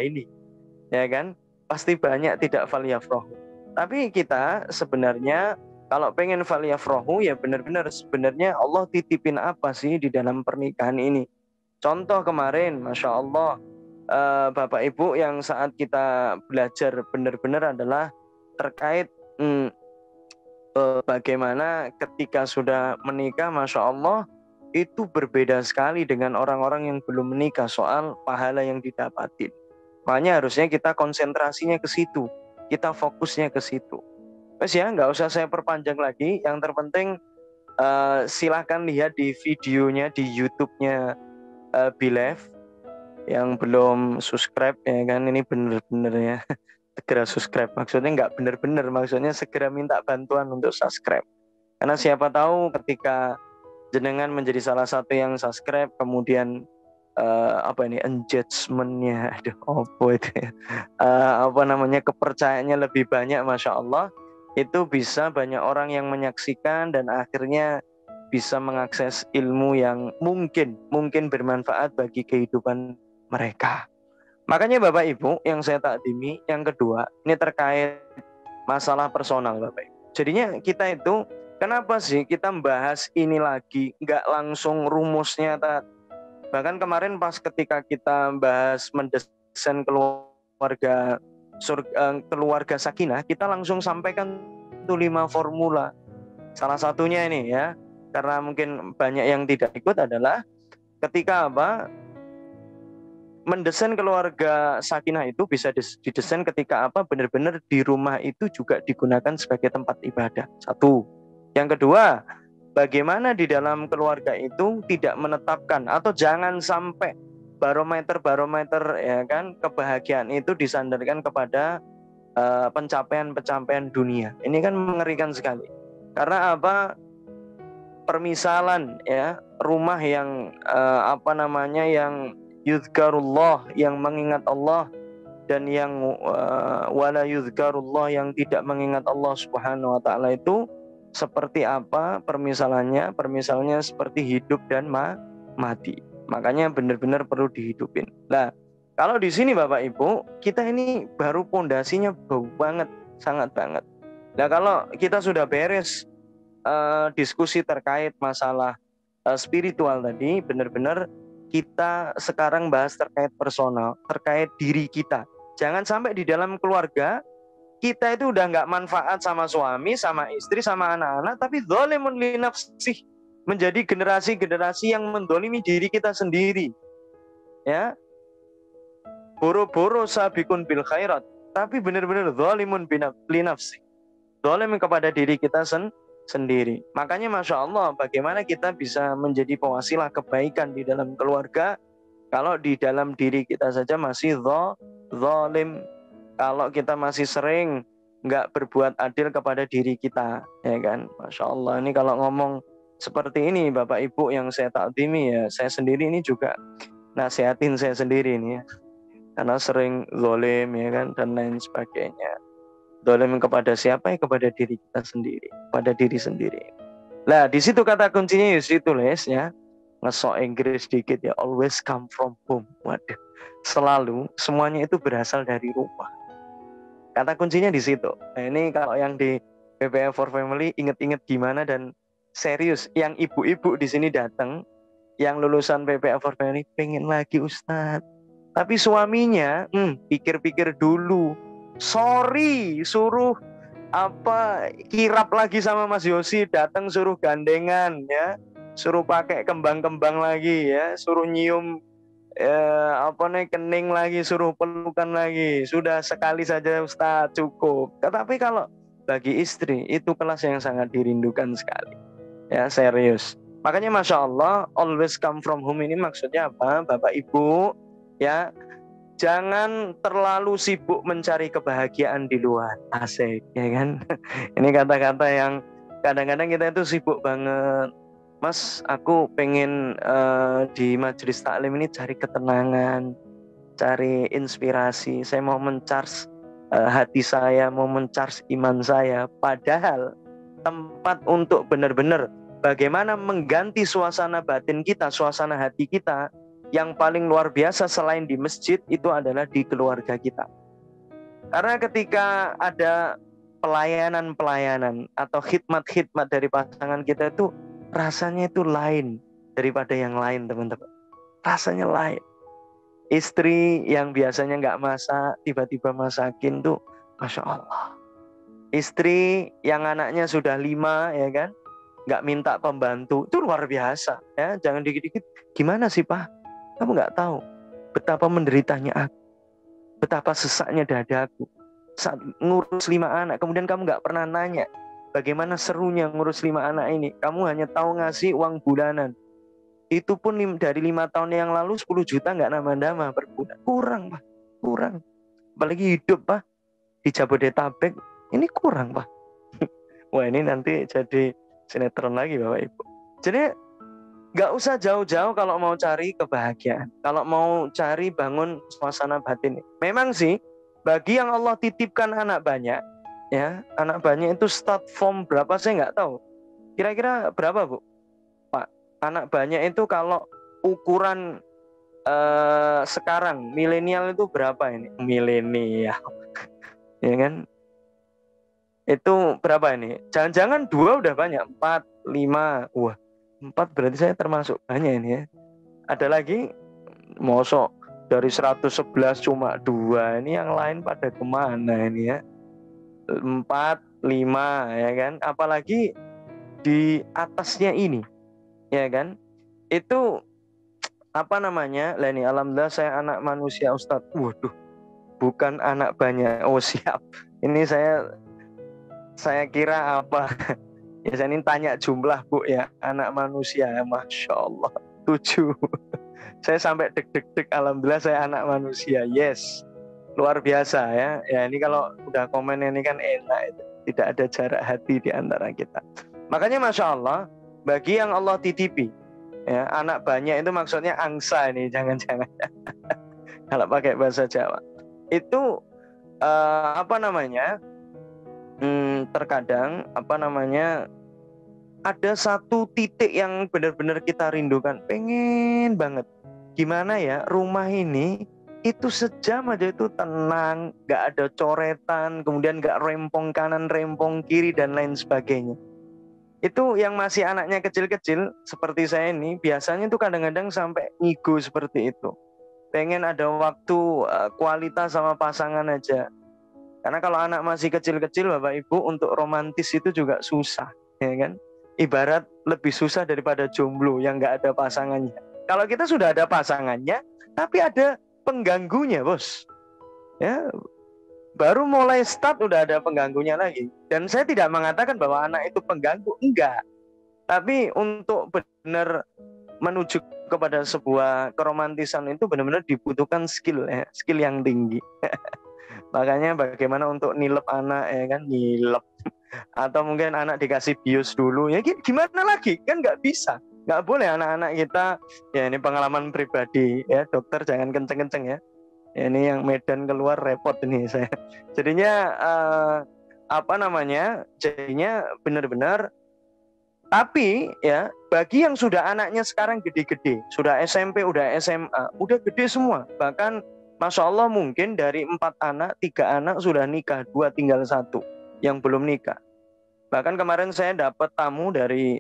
ini, ya kan, pasti banyak tidak faliyafrahu. Tapi kita sebenarnya kalau pengen faliyafrahu, ya benar-benar sebenarnya Allah titipin apa sih di dalam pernikahan ini. Contoh kemarin, Masya Allah, Bapak Ibu yang saat kita belajar benar-benar adalah terkait bagaimana ketika sudah menikah, Masya Allah, itu berbeda sekali dengan orang-orang yang belum menikah soal pahala yang didapatin. Makanya harusnya kita konsentrasinya ke situ, kita fokusnya ke situ. Mas ya, nggak usah saya perpanjang lagi. Yang terpenting silahkan lihat di videonya di YouTube-nya Bilef. Yang belum subscribe ya kan, ini bener-bener ya segera subscribe. Maksudnya nggak bener-bener, maksudnya segera minta bantuan untuk subscribe. Karena siapa tahu ketika jenengan menjadi salah satu yang subscribe, kemudian engagement-nya, kepercayaannya lebih banyak, Masya Allah, itu bisa banyak orang yang menyaksikan dan akhirnya bisa mengakses ilmu yang mungkin bermanfaat bagi kehidupan mereka. Makanya Bapak Ibu yang saya takdimi, yang kedua, ini terkait masalah personal Bapak Ibu. Jadinya kita itu, kenapa sih kita membahas ini lagi, nggak langsung rumusnya. Bahkan kemarin pas ketika kita bahas mendesain keluarga sakinah, kita langsung sampaikan itu 5 formula. Salah satunya ini ya, karena mungkin banyak yang tidak ikut adalah ketika mendesain keluarga sakinah itu bisa didesain ketika benar-benar di rumah itu juga digunakan sebagai tempat ibadah. Satu. Yang kedua, bagaimana di dalam keluarga itu tidak menetapkan, atau jangan sampai barometer ya kan kebahagiaan itu disandarkan kepada pencapaian dunia. Ini kan mengerikan sekali. Karena apa? Permisalan ya, rumah yang yang yuzkarullah, yang mengingat Allah, dan yang wala yuzkarullah, yang tidak mengingat Allah Subhanahu wa taala, itu seperti apa permisalannya? Permisalannya seperti hidup dan mati. Makanya benar-benar perlu dihidupin. Nah, kalau di sini Bapak Ibu, kita ini baru pondasinya bau banget, sangat banget. Nah, kalau kita sudah beres diskusi terkait masalah spiritual tadi, benar-benar kita sekarang bahas terkait personal, terkait diri kita. Jangan sampai di dalam keluarga kita itu udah nggak manfaat sama suami, sama istri, sama anak-anak, tapi dzalimun li nafsih, menjadi generasi-generasi yang mendolimi diri kita sendiri. Ya, boro-boro sabiqun bil khairat, tapi benar-benar dzalimun li nafsih, zalim kepada diri kita sendiri. Makanya Masya Allah, bagaimana kita bisa menjadi pewasilah kebaikan di dalam keluarga kalau di dalam diri kita saja masih zalim, kalau kita masih sering nggak berbuat adil kepada diri kita, ya kan? Masya Allah, ini kalau ngomong seperti ini Bapak Ibu yang saya takdimi, ya saya sendiri ini juga nasihatin saya sendiri ini ya, karena sering zalim ya kan, dan lain sebagainya. Zalim kepada siapa? Ya kepada diri kita sendiri, pada diri sendiri. Nah, di situ kata kuncinya Yus ditulis ya, ngesok Inggris dikit ya, always come from home. Waduh, selalu semuanya itu berasal dari rumah. Kata kuncinya di situ. Nah, ini kalau yang di PPF for Family inget-inget gimana, dan serius, yang ibu-ibu di sini datang, yang lulusan PPF for Family pengen lagi Ustadz, tapi suaminya pikir-pikir dulu. Sorry, suruh kirap lagi sama Mas Yosi, datang suruh gandengan ya, suruh pakai kembang-kembang lagi ya, suruh nyium kening lagi, suruh pelukan lagi. Sudah sekali saja Ustaz, cukup. Tetapi kalau bagi istri itu kelas yang sangat dirindukan sekali. Ya, serius. Makanya Masya Allah, always come from home ini maksudnya apa? Bapak Ibu ya, jangan terlalu sibuk mencari kebahagiaan di luar. Asik, ya kan? Ini kata-kata yang kadang-kadang kita itu sibuk banget. Mas, aku pengen di majelis taklim ini cari ketenangan, cari inspirasi. Saya mau men-charge hati saya, mau men-charge iman saya. Padahal tempat untuk benar-benar bagaimana mengganti suasana batin kita, suasana hati kita, yang paling luar biasa selain di masjid itu adalah di keluarga kita. Karena ketika ada pelayanan-pelayanan atau khidmat-khidmat dari pasangan kita itu rasanya itu lain daripada yang lain, teman-teman. Rasanya lain. Istri yang biasanya nggak masak, tiba-tiba masakin tuh, Masya Allah. Istri yang anaknya sudah 5, ya kan, nggak minta pembantu, itu luar biasa. Ya, jangan dikit-dikit, gimana sih Pak? Kamu nggak tahu betapa menderitanya aku, betapa sesaknya dadaku saat ngurus 5 anak. Kemudian kamu nggak pernah nanya bagaimana serunya ngurus 5 anak ini. Kamu hanya tahu ngasih uang bulanan. Itu pun dari 5 tahun yang lalu 10 juta nggak nambah-nambah per bulan. Kurang Pak, kurang. Apalagi hidup Pak di Jabodetabek ini kurang Pak. Wah, ini nanti jadi sinetron lagi Bapak Ibu. Jadi nggak usah jauh-jauh kalau mau cari kebahagiaan, kalau mau cari bangun suasana batin. Memang sih bagi yang Allah titipkan anak banyak, ya anak banyak itu start form berapa saya nggak tahu. Kira-kira berapa Bu? Pak, anak banyak itu kalau ukuran sekarang milenial itu berapa ini? Milenial, ya kan? Itu berapa ini? Jangan-jangan 2 udah banyak, 4, 5, wah. 4 berarti saya termasuk banyak ini ya. Ada lagi mosok dari 111 cuma 2, ini yang lain pada kemana ini ya? 4, 5 ya kan. Apalagi di atasnya ini ya kan. Itu apa namanya? Lah ini alhamdulillah saya anak manusia Ustadz. Waduh, bukan anak banyak. Oh siap. Ini saya kira apa? Ya saya ini tanya jumlah Bu ya, anak manusia, Masya Allah 7. Saya sampai deg-deg, alhamdulillah saya anak manusia. Yes, luar biasa ya. Ya ini kalau udah komen ini kan enak itu. Tidak ada jarak hati di antara kita. Makanya Masya Allah, bagi yang Allah titipi ya, anak banyak itu maksudnya angsa ini, jangan-jangan kalau pakai bahasa Jawa itu apa namanya, terkadang apa namanya, ada satu titik yang benar-benar kita rindukan, pengen banget gimana ya rumah ini itu sejam aja itu tenang, nggak ada coretan, kemudian nggak rempong kanan rempong kiri dan lain sebagainya. Itu yang masih anaknya kecil-kecil seperti saya ini biasanya itu kadang-kadang sampai ngigo seperti itu, pengen ada waktu kualitas sama pasangan aja. Karena kalau anak masih kecil-kecil Bapak Ibu untuk romantis itu juga susah, ya kan? Ibarat lebih susah daripada jomblo yang nggak ada pasangannya. Kalau kita sudah ada pasangannya, tapi ada pengganggunya, bos. Ya, baru mulai start udah ada pengganggunya lagi. Dan saya tidak mengatakan bahwa anak itu pengganggu, enggak. Tapi untuk benar menuju kepada sebuah keromantisan itu benar-benar dibutuhkan skill, ya, skill yang tinggi. Makanya bagaimana untuk nilep anak, ya kan, nilep. Atau mungkin anak dikasih bius dulu, ya gimana lagi, kan nggak bisa. Nggak boleh anak-anak kita, ya ini pengalaman pribadi, ya dokter jangan kenceng-kenceng ya. Ya ini yang Medan keluar repot ini saya. Jadinya apa namanya, jadinya benar-benar. Tapi ya bagi yang sudah anaknya sekarang gede-gede, sudah SMP, udah SMA, udah gede semua, bahkan Masya Allah mungkin dari 4 anak, 3 anak sudah nikah, 2 tinggal 1 yang belum nikah. Bahkan kemarin saya dapat tamu dari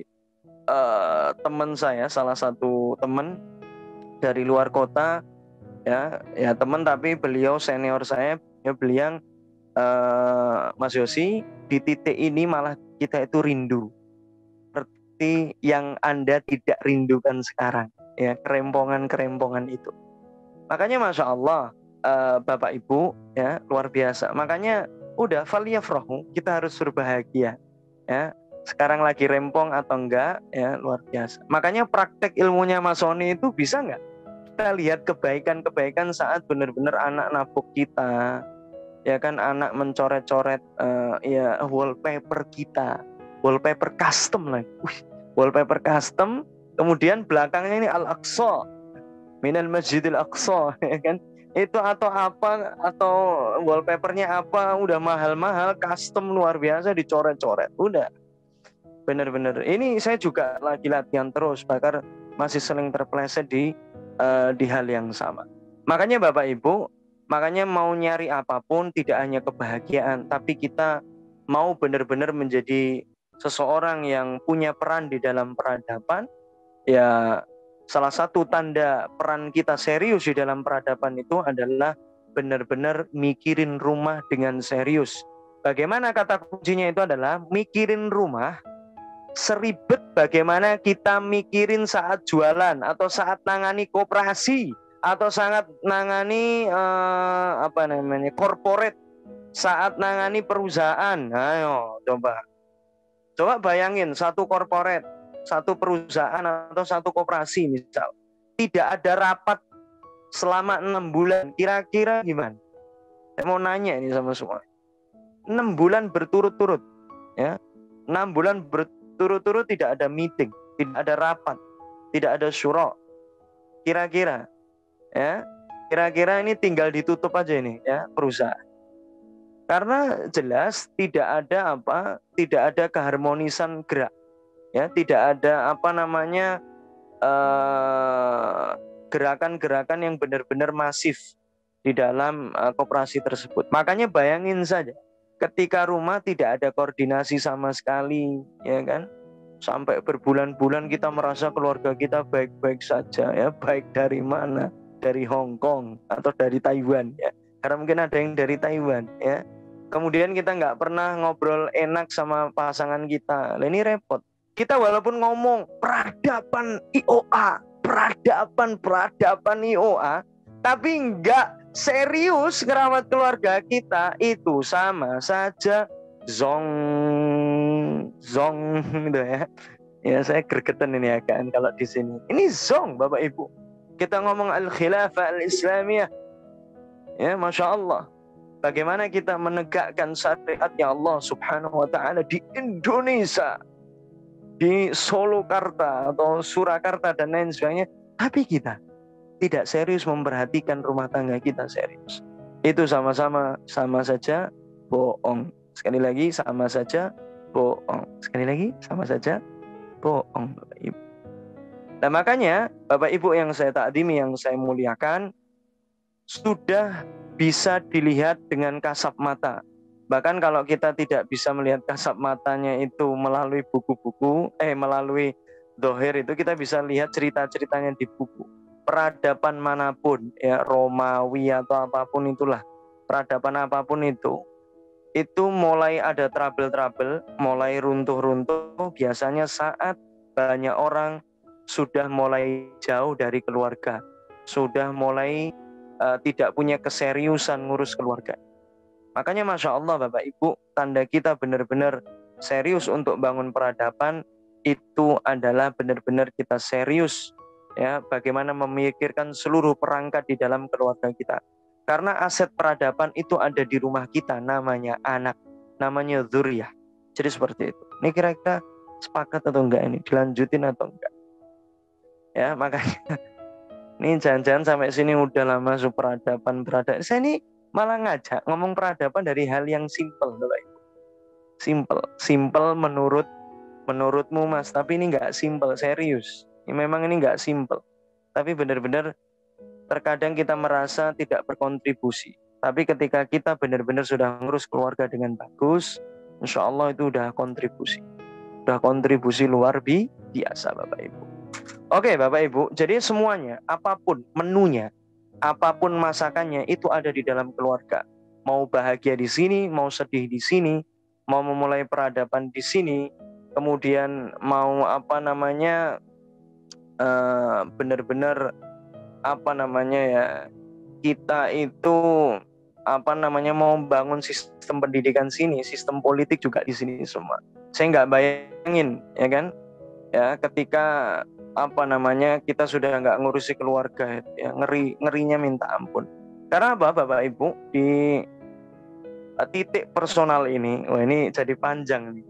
teman saya, salah satu teman dari luar kota, ya teman tapi beliau senior saya, ya beliau Mas Yosi, di titik ini malah kita itu rindu seperti yang Anda tidak rindukan sekarang, ya kerempongan itu. Makanya Masya Allah Bapak Ibu ya luar biasa. Makanya udah faliyafrahu, kita harus berbahagia ya. Sekarang lagi rempong atau enggak ya luar biasa. Makanya praktek ilmunya Mas Sony itu bisa enggak kita lihat kebaikan-kebaikan saat benar-benar anak nabok kita, ya kan, anak mencoret-coret ya wallpaper kita, wallpaper custom lagi. Wallpaper custom, kemudian belakangnya ini Al-Aqsa, minal Masjidil Aqsa, ya kan? Itu atau apa, atau wallpapernya apa, udah mahal-mahal, custom luar biasa, dicoret-coret, udah. Bener-bener. Ini saya juga lagi latihan terus, bahkan masih sering terpeleset di hal yang sama. Makanya Bapak Ibu, makanya mau nyari apapun tidak hanya kebahagiaan, tapi kita mau benar-benar menjadi seseorang yang punya peran di dalam peradaban. Ya, salah satu tanda peran kita serius di dalam peradaban itu adalah benar-benar mikirin rumah dengan serius. Bagaimana kata kuncinya itu adalah mikirin rumah seribet bagaimana kita mikirin saat jualan atau saat nangani koperasi atau saat nangani apa namanya corporate, saat nangani perusahaan. Ayo coba bayangin satu corporate, satu perusahaan atau satu koperasi misal tidak ada rapat selama 6 bulan, kira-kira gimana? Saya mau nanya ini sama semua. 6 bulan berturut-turut ya, 6 bulan berturut-turut tidak ada meeting, tidak ada rapat, tidak ada syura. Kira-kira ya, kira-kira ini tinggal ditutup aja ini ya perusahaan. Karena jelas tidak ada tidak ada keharmonisan gerak. Ya, tidak ada apa namanya gerakan-gerakan yang benar-benar masif di dalam koperasi tersebut. Makanya bayangin saja, ketika rumah tidak ada koordinasi sama sekali, ya kan? Sampai berbulan-bulan kita merasa keluarga kita baik-baik saja, ya, baik dari mana? Dari Hong Kong atau dari Taiwan, ya. Karena mungkin ada yang dari Taiwan, ya. Kemudian kita nggak pernah ngobrol enak sama pasangan kita. Nah, ini repot. Kita walaupun ngomong peradaban IOA, peradaban IOA, tapi nggak serius ngerawat keluarga kita, itu sama saja zong zong gitu ya. Ya saya gregetan ini ya kan kalau di sini. Ini zong Bapak Ibu. Kita ngomong al-khilafah al-islamiyah. Ya, Masya Allah. Bagaimana kita menegakkan syariatnya Allah Subhanahu wa taala di Indonesia, di Solokarta atau Surakarta dan lain sebagainya, tapi kita tidak serius memperhatikan rumah tangga kita serius. Itu sama saja bohong. Sekali lagi sama saja bohong. Sekali lagi sama saja bohong, Bapak Ibu. Nah, makanya Bapak Ibu yang saya takdimi, yang saya muliakan, sudah bisa dilihat dengan kasat mata. Bahkan kalau kita tidak bisa melihat kasat matanya itu melalui buku-buku, melalui dohir itu, kita bisa lihat cerita-ceritanya di buku. Peradaban manapun, ya Romawi atau apapun itulah, peradaban apapun itu mulai ada trouble-trouble, mulai runtuh-runtuh, biasanya saat banyak orang sudah mulai jauh dari keluarga, sudah mulai tidak punya keseriusan ngurus keluarga. Makanya Masya Allah Bapak Ibu, tanda kita benar-benar serius untuk bangun peradaban itu adalah benar-benar kita serius ya, bagaimana memikirkan seluruh perangkat di dalam keluarga kita. Karena aset peradaban itu ada di rumah kita, namanya anak, namanya dzurriyyah. Jadi seperti itu. Ini kira-kira sepakat atau enggak ini? Dilanjutin atau enggak? Ya, makanya ini jangan-jangan sampai sini udah lama masuk peradaban. Saya ini malah ngajak ngomong peradaban dari hal yang simpel, Bapak Ibu. Simpel menurutmu Mas, tapi ini nggak simpel, serius. Memang ini nggak simpel. Tapi benar-benar terkadang kita merasa tidak berkontribusi. Tapi ketika kita benar-benar sudah ngurus keluarga dengan bagus, insya Allah itu udah kontribusi. Udah kontribusi luar biasa Bapak Ibu. Oke Bapak Ibu, jadi semuanya, apapun menunya, apapun masakannya itu ada di dalam keluarga. Mau bahagia di sini, mau sedih di sini, mau memulai peradaban di sini, kemudian mau benar-benar kita itu mau bangun sistem pendidikan sini, sistem politik juga di sini semua. Saya nggak bayangin ya kan, ya ketika kita sudah nggak ngurusi keluarga ya, ngerinya minta ampun. Karena apa Bapak Ibu, di titik personal ini, ini jadi panjang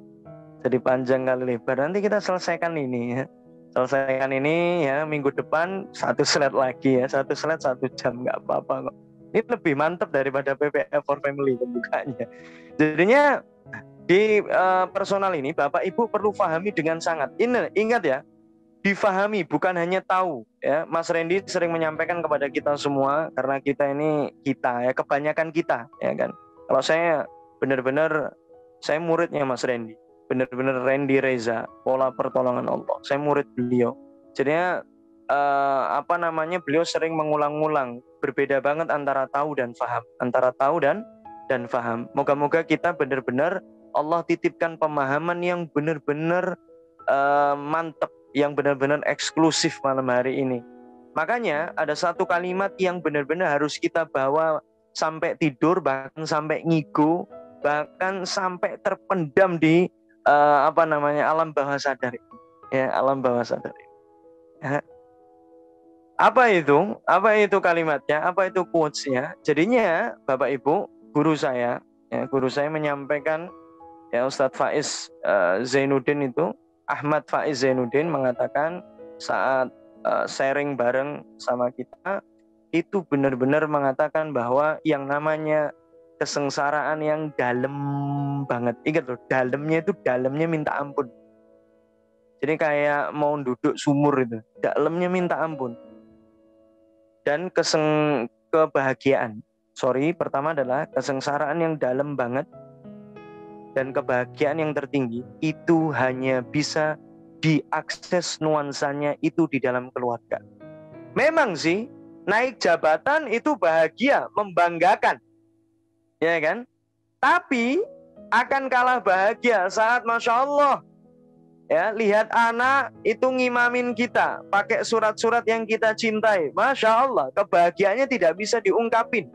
kali lebar. Nanti kita selesaikan ini ya. Selesaikan ini ya, minggu depan 1 slide lagi ya, 1 slide 1 jam nggak apa-apa kok. Ini lebih mantap daripada PPF for Family pembukanya. Jadinya di personal ini Bapak Ibu perlu pahami dengan sangat. Ingat ya, difahami bukan hanya tahu ya. Mas Randy sering menyampaikan kepada kita semua, karena kita kebanyakan kita ya kan. Kalau saya benar-benar saya muridnya Mas Randy, benar-benar Randy Reza, Pola Pertolongan Allah. Saya murid beliau. Jadinya beliau sering mengulang-ulang, berbeda banget antara tahu dan faham, Moga-moga kita benar-benar Allah titipkan pemahaman yang benar-benar mantap, yang benar-benar eksklusif malam hari ini. Makanya ada satu kalimat yang benar-benar harus kita bawa sampai tidur, bahkan sampai ngigo, bahkan sampai terpendam di alam bawah sadar. Ya, alam bawah sadar. Ya. Apa itu kalimatnya? Apa itu quotes-nya? Jadinya Bapak Ibu, guru saya menyampaikan, ya Ustadz Faiz Zainuddin itu, Ahmad Faiz Zainuddin mengatakan saat sharing bareng sama kita, itu benar-benar mengatakan bahwa yang namanya kesengsaraan yang dalam banget, ingat loh, dalamnya minta ampun. Jadi kayak mau duduk sumur itu, dalamnya minta ampun. Dan kebahagiaan. Pertama adalah kesengsaraan yang dalam banget dan kebahagiaan yang tertinggi itu hanya bisa diakses nuansanya itu di dalam keluarga. Memang sih naik jabatan itu bahagia, membanggakan, ya kan? Tapi akan kalah bahagia saat Masya Allah ya, lihat anak itu ngimamin kita pakai surat-surat yang kita cintai. Masya Allah, kebahagiaannya tidak bisa diungkapin.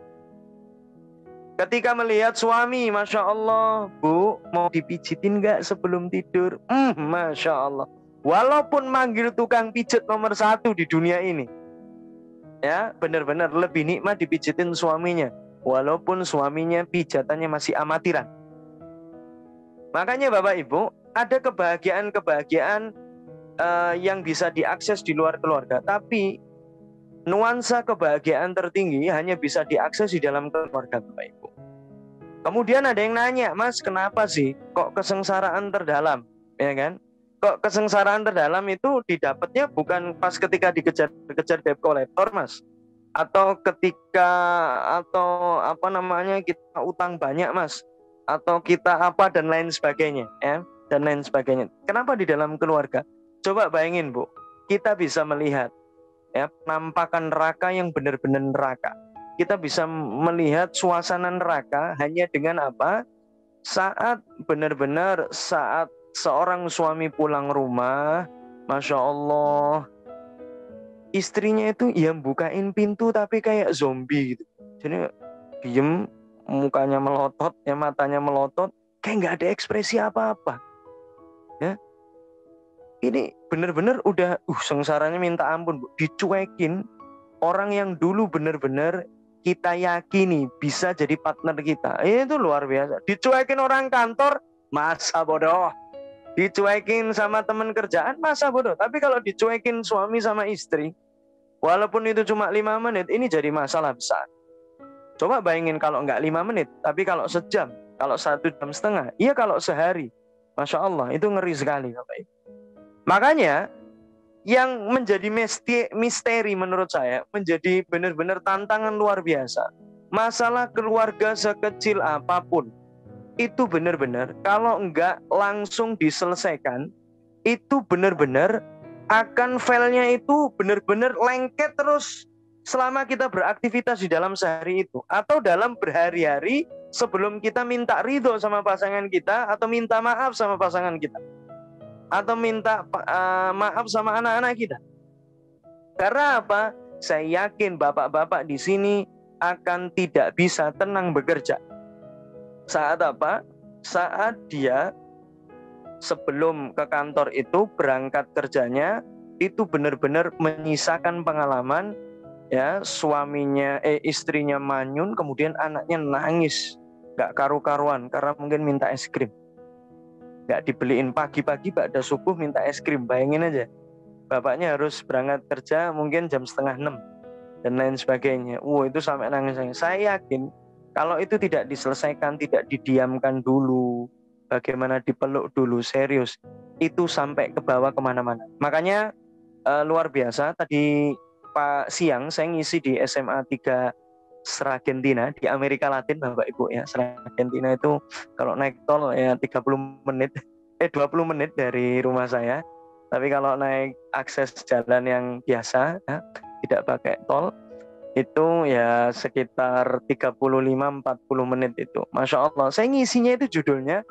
Ketika melihat suami, Masya Allah, Bu, mau dipijitin nggak sebelum tidur? Masya Allah. Walaupun manggil tukang pijat nomor 1 di dunia ini, ya benar-benar lebih nikmat dipijitin suaminya. Walaupun suaminya pijatannya masih amatiran. Makanya Bapak Ibu, ada kebahagiaan-kebahagiaan yang bisa diakses di luar keluarga. Tapi nuansa kebahagiaan tertinggi hanya bisa diakses di dalam keluarga Bapak Ibu. Kemudian ada yang nanya, Mas, kenapa sih kok kesengsaraan terdalam? Ya kan? Kok kesengsaraan terdalam itu didapatnya bukan pas ketika dikejar-kejar debt collector, Mas. Atau ketika kita utang banyak, Mas. Atau kita apa dan lain sebagainya, ya. Dan lain sebagainya. Kenapa di dalam keluarga? Coba bayangin, Bu. Kita bisa melihat ya penampakan neraka yang benar-benar neraka. Kita bisa melihat suasana neraka hanya dengan apa? Saat benar-benar saat seorang suami pulang rumah, Masya Allah, istrinya itu ya bukain pintu tapi kayak zombie gitu. Jadi diem, mukanya melotot, ya matanya melotot, kayak nggak ada ekspresi apa-apa. Ya, ini benar-benar udah sengsaranya minta ampun, Bu. Dicuekin orang yang dulu benar-benar kita yakini bisa jadi partner kita. Itu luar biasa. Dicuekin orang kantor, masa bodoh. Dicuekin sama teman kerjaan, masa bodoh. Tapi kalau dicuekin suami sama istri, walaupun itu cuma 5 menit, ini jadi masalah besar. Coba bayangin kalau nggak 5 menit, tapi kalau sejam, kalau 1,5 jam, iya kalau sehari. Masya Allah, itu ngeri sekali Bapak Ibu. Makanya yang menjadi misteri menurut saya, menjadi benar-benar tantangan luar biasa. Masalah keluarga sekecil apapun, itu benar-benar kalau enggak langsung diselesaikan, itu benar-benar akan filenya itu benar-benar lengket terus selama kita beraktivitas di dalam sehari itu. Atau dalam berhari-hari sebelum kita minta ridho sama pasangan kita, atau minta maaf sama pasangan kita, atau minta maaf sama anak-anak kita. Karena apa? Saya yakin bapak-bapak di sini akan tidak bisa tenang bekerja. Saat apa? Saat dia sebelum ke kantor itu berangkat kerjanya itu benar-benar menyisakan pengalaman ya, istrinya manyun, kemudian anaknya nangis gak karu-karuan karena mungkin minta es krim. Gak dibeliin pagi-pagi pada subuh minta es krim. Bayangin aja, bapaknya harus berangkat kerja mungkin jam 5:30 dan lain sebagainya. Itu sampai nangis. Saya yakin kalau itu tidak diselesaikan, tidak didiamkan dulu, bagaimana dipeluk dulu serius, itu sampai ke bawah kemana-mana. Makanya luar biasa, tadi siang saya ngisi di SMA 3 Sragentina di Amerika Latin Bapak Ibu ya. Sragentina itu kalau naik tol ya 20 menit dari rumah saya. Tapi kalau naik akses jalan yang biasa ya, tidak pakai tol, itu ya sekitar 35-40 menit itu. Masya Allah, saya ngisinya itu judulnya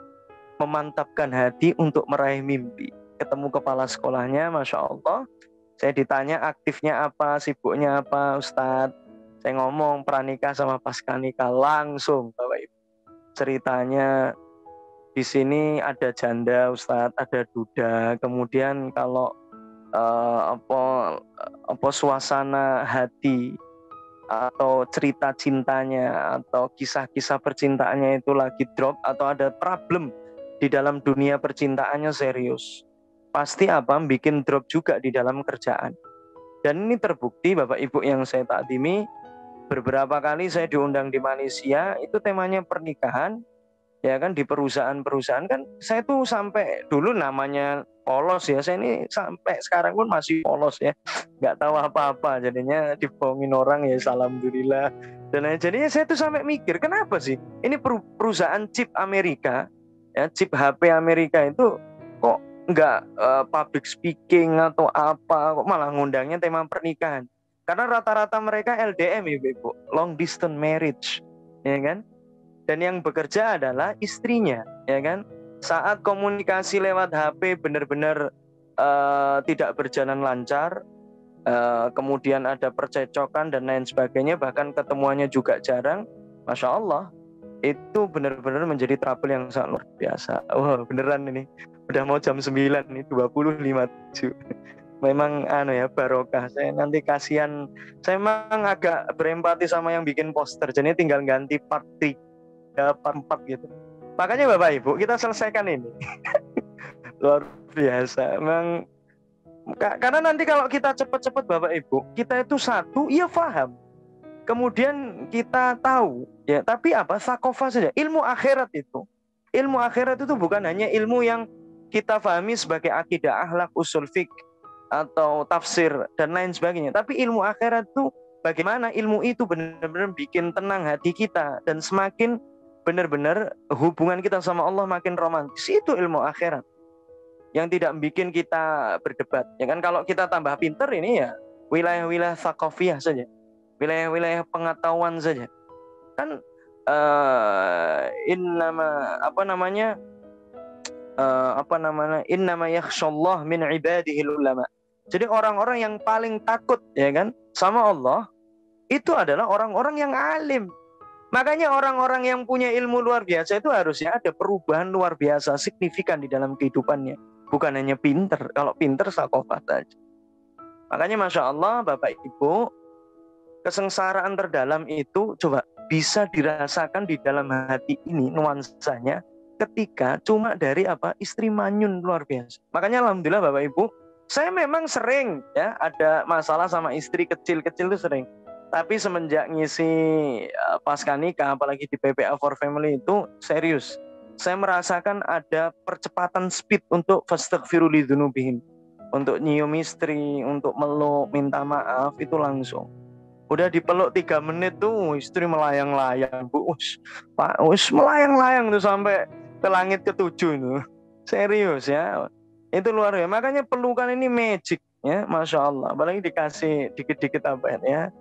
memantapkan hati untuk meraih mimpi. Ketemu kepala sekolahnya, Masya Allah. Saya ditanya aktifnya apa, sibuknya apa, Ustadz. Saya ngomong pranikah sama pascanikah, langsung Bapak Ibu. Ceritanya di sini ada janda Ustadz, ada duda. Kemudian kalau suasana hati atau cerita cintanya atau kisah-kisah percintaannya itu lagi drop atau ada problem di dalam dunia percintaannya serius, pasti bikin drop juga di dalam kerjaan. Dan ini terbukti Bapak Ibu yang saya takdimi, beberapa kali saya diundang di Malaysia, itu temanya pernikahan, ya kan, di perusahaan-perusahaan kan. Saya tuh sampai dulu namanya polos ya, saya ini sampai sekarang pun masih polos ya, nggak tahu apa-apa, jadinya dibohongin orang ya, alhamdulillah. Dan jadinya saya tuh sampai mikir, kenapa sih ini perusahaan chip Amerika, ya, chip HP Amerika itu kok nggak public speaking atau apa, kok malah ngundangnya tema pernikahan. Karena rata-rata mereka LDM ya Ibu, long distance marriage, ya kan? Dan yang bekerja adalah istrinya, ya kan? Saat komunikasi lewat HP benar-benar tidak berjalan lancar, kemudian ada percecokan dan lain sebagainya, bahkan ketemuannya juga jarang, Masya Allah, itu benar-benar menjadi trouble yang sangat luar biasa. Wah, beneran ini. Udah mau jam 9 nih, 20.57. Memang barokah. Saya nanti kasihan. Saya memang agak berempati sama yang bikin poster. Jadi tinggal ganti part 3, part 4 gitu. Makanya Bapak Ibu, kita selesaikan ini. Luar biasa. Memang karena nanti kalau kita cepat-cepat Bapak Ibu, kita itu satu, iya paham. Kemudian kita tahu, ya, tapi apa? Sakofah saja. Ilmu akhirat itu bukan hanya ilmu yang kita pahami sebagai akidah, akhlak, usul fiqh atau tafsir dan lain sebagainya. Tapi ilmu akhirat itu bagaimana ilmu itu benar-benar bikin tenang hati kita dan semakin benar-benar hubungan kita sama Allah makin romantis. Itu ilmu akhirat yang tidak bikin kita berdebat. Ya kan, kalau kita tambah pinter ini ya wilayah-wilayah sakofiyah saja. Wilayah-wilayah pengetahuan saja. Kan innama yakhshallah min ibadihil ulama. Jadi orang-orang yang paling takut, ya kan, sama Allah itu adalah orang-orang yang alim. Makanya orang-orang yang punya ilmu luar biasa itu harusnya ada perubahan luar biasa signifikan di dalam kehidupannya. Bukan hanya pinter. Kalau pinter sakofah saja. Makanya Masya Allah Bapak Ibu, kesengsaraan terdalam itu coba bisa dirasakan di dalam hati ini nuansanya ketika cuma dari istri manyun luar biasa. Makanya alhamdulillah Bapak Ibu, saya memang sering ya ada masalah sama istri kecil-kecil itu sering. Tapi semenjak ngisi pasca nikah apalagi di PPA for Family itu serius. Saya merasakan ada percepatan speed untuk fastaghfiru lidzunubihim. Untuk nyium istri, untuk meluk, minta maaf itu langsung. Udah dipeluk 3 menit tuh istri melayang-layang, Bu. Melayang-layang tuh sampai ke langit ke-7 itu. Serius ya. Itu luar biasa. Makanya pelukan ini magic ya, Masya Allah. Apalagi dikasih dikit-dikit ya.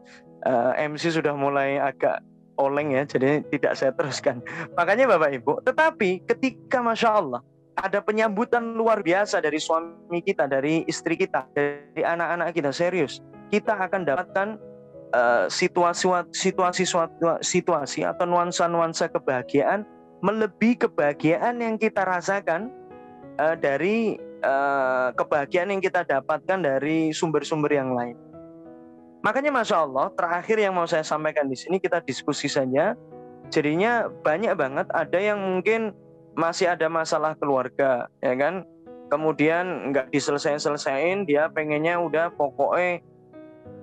MC sudah mulai agak oleng ya, jadi tidak saya teruskan. Makanya Bapak Ibu, tetapi ketika Masya Allah ada penyambutan luar biasa dari suami kita, dari istri kita, dari anak-anak kita, serius, kita akan dapatkan situasi atau nuansa-nuansa kebahagiaan melebihi kebahagiaan yang kita rasakan dari kebahagiaan yang kita dapatkan dari sumber-sumber yang lain. Makanya Masya Allah, terakhir yang mau saya sampaikan di sini, kita diskusi saja. Jadinya banyak banget ada yang mungkin masih ada masalah keluarga, ya kan? Kemudian nggak diselesaikan, dia pengennya udah pokoknya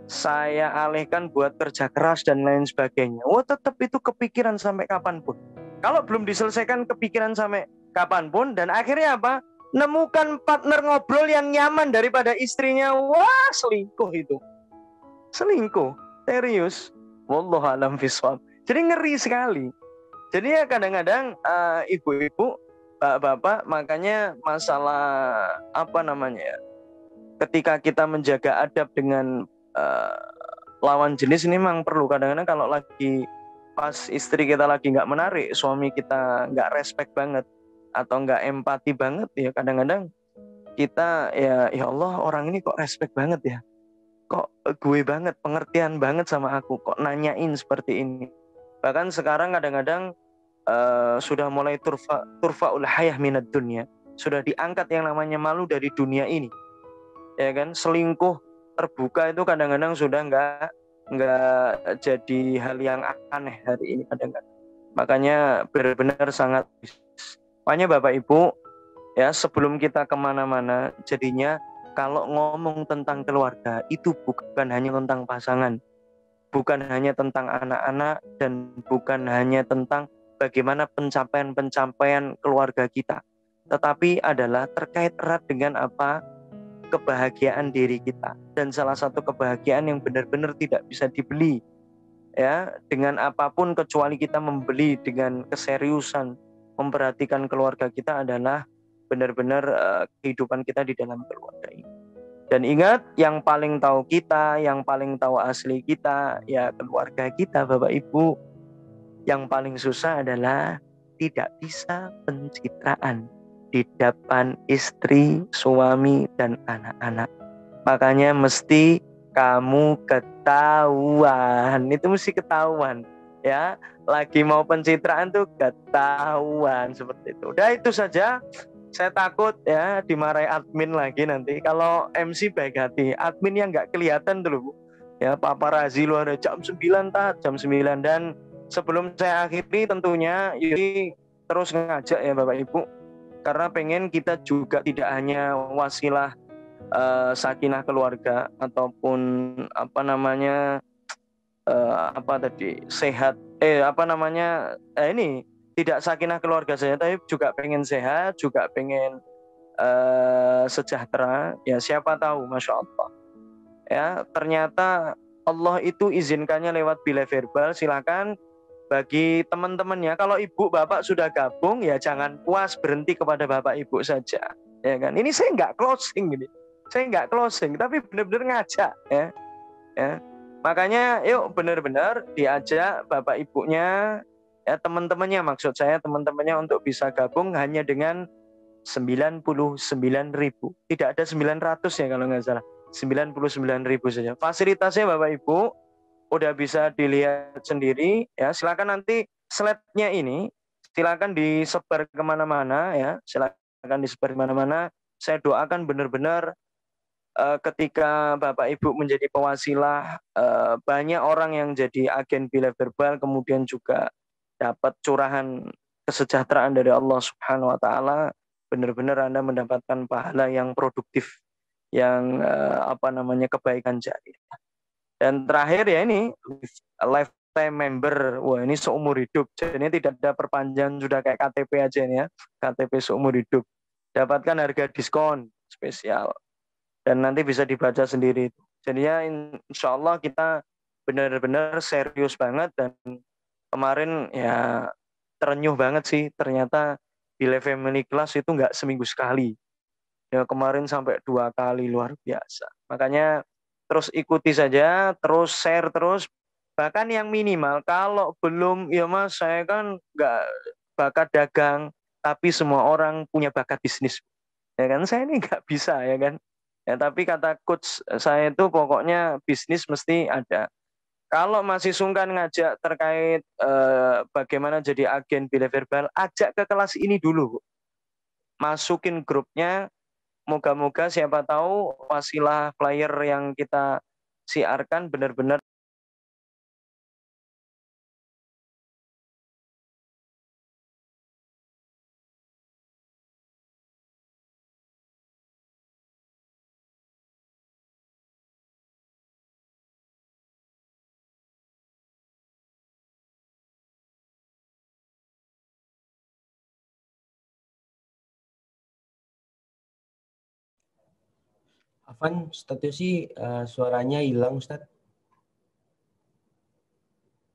saya alihkan buat kerja keras dan lain sebagainya. Tetap itu kepikiran sampai kapanpun. Kalau belum diselesaikan kepikiran sampai kapanpun, dan akhirnya apa? Nemukan partner ngobrol yang nyaman daripada istrinya. Wah, selingkuh itu. Selingkuh, serius. Wallahu a'lam bishawab. Jadi ngeri sekali. Jadi ya kadang-kadang ibu-ibu, bapak-bapak, makanya masalah ketika kita menjaga adab dengan lawan jenis ini memang perlu. Kadang-kadang kalau lagi pas istri kita lagi nggak menarik, suami kita nggak respect banget atau nggak empati banget, ya kadang-kadang kita ya Allah, orang ini kok respect banget ya, kok gue banget, pengertian banget sama aku, kok nanyain seperti ini. Bahkan sekarang kadang-kadang sudah mulai turfa'ul hayah minad dunya, sudah diangkat yang namanya malu dari dunia ini, ya kan. Selingkuh terbuka itu kadang-kadang sudah nggak jadi hal yang aneh hari ini kadang-kadang. Makanya benar-benar sangat, makanya Bapak Ibu ya, sebelum kita kemana-mana, jadinya kalau ngomong tentang keluarga itu bukan hanya tentang pasangan, bukan hanya tentang anak-anak, dan bukan hanya tentang bagaimana pencapaian keluarga kita, tetapi adalah terkait erat dengan kebahagiaan diri kita. Dan salah satu kebahagiaan yang benar-benar tidak bisa dibeli ya dengan apapun, kecuali kita membeli dengan keseriusan memperhatikan keluarga kita, adalah benar-benar kehidupan kita di dalam keluarga ini. Dan ingat, yang paling tahu kita, yang paling tahu asli kita ya keluarga kita Bapak Ibu. Yang paling susah adalah tidak bisa pencitraan di depan istri, suami, dan anak-anak. Makanya mesti kamu ketahuan, itu mesti ketahuan. ya, lagi mau pencitraan tuh ketahuan seperti itu. Udah itu saja. Saya takut ya dimarahi admin lagi nanti. Kalau MC baik hati, admin yang nggak kelihatan dulu Bu. Ya paparazi lu ada jam 9 dan sebelum saya akhiri tentunya Yudi terus ngajak ya Bapak Ibu karena pengen kita juga tidak hanya wasilah sakinah keluarga ataupun apa namanya apa tadi sehat apa namanya ini tidak sakinah keluarga saya tapi juga pengen sehat juga pengen sejahtera ya siapa tahu Masya Allah ya ternyata Allah itu izinkannya lewat bila verbal silakan bagi teman-temannya kalau ibu bapak sudah gabung ya jangan puas berhenti kepada bapak ibu saja ya kan ini saya nggak closing ini saya nggak closing tapi benar-benar ngajak ya makanya yuk benar-benar diajak bapak ibunya ya teman-temannya maksud saya teman-temannya untuk bisa gabung hanya dengan 99.000 tidak ada 900 ya kalau nggak salah 99.000 saja fasilitasnya bapak ibu udah bisa dilihat sendiri ya silakan nanti slide-nya ini silakan disebar kemana-mana ya silakan disebar kemana-mana saya doakan benar-benar ketika Bapak Ibu menjadi pewasilah banyak orang yang jadi agen bila verbal kemudian juga dapat curahan kesejahteraan dari Allah Subhanahu wa taala benar-benar Anda mendapatkan pahala yang produktif yang apa namanya kebaikan jariah. Dan terakhir ya ini lifetime member. Wah, ini seumur hidup. Jadi tidak ada perpanjangan sudah kayak KTP aja nih ya. KTP seumur hidup. Dapatkan harga diskon spesial dan nanti bisa dibaca sendiri. Jadinya insya Allah kita benar-benar serius banget dan kemarin ya terenyuh banget sih ternyata Bila Family Class itu nggak seminggu sekali. Ya kemarin sampai 2 kali luar biasa. Makanya terus ikuti saja, terus share terus. Bahkan yang minimal kalau belum ya Mas saya kan nggak bakat dagang tapi semua orang punya bakat bisnis. Ya kan saya ini nggak bisa ya kan. Ya, tapi kata coach saya itu pokoknya bisnis mesti ada. Kalau masih sungkan ngajak terkait bagaimana jadi agen bila verbal, ajak ke kelas ini dulu. Masukin grupnya, moga-moga siapa tahu wasilah flyer yang kita siarkan benar-benar Afan, status sih suaranya hilang, Ustaz.